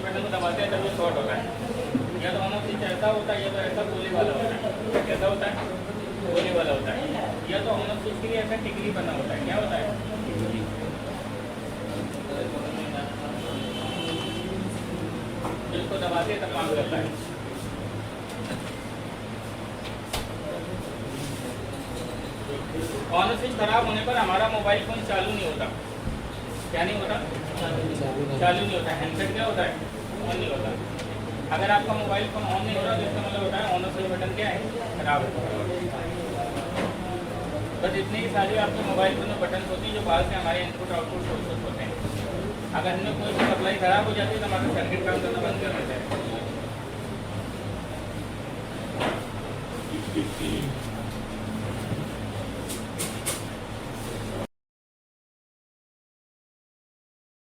बटन को दबाते हैं तब ये शॉर्ट होता है। या तो ऑन ऑफ स्विच ऐसा होता है, या तो ऐसा गोली वाला होता है। कैसा होता है, गोली वाला होता है। या तो ऑन ऑफ स्विच के लिए ऐसा टिकरी बना होता है। क्या होता है, जिसको दबाते हैं तब काम करता है। ऑन स्विच खराब होने पर हमारा मोबाइल फोन चालू नहीं होता। क्या नहीं होता, चालू नहीं होता। हैंडसेट क्या होता है, ऑन नहीं होता। अगर आपका मोबाइल फोन ऑन नहीं हो रहा तो इसका मतलब होता है ऑन स्विच बटन क्या है, खराब है। बस इतनी ही सारी आपके मोबाइल फोन में बटन होती है जो बाहर से हमारे इनपुट आउटपुट सोर्सेस होते हैं। अगर इनमें कोई भी सप्लाई खराब हो जाती है तो हमारा सर्किट काम करना बंद कर देता है।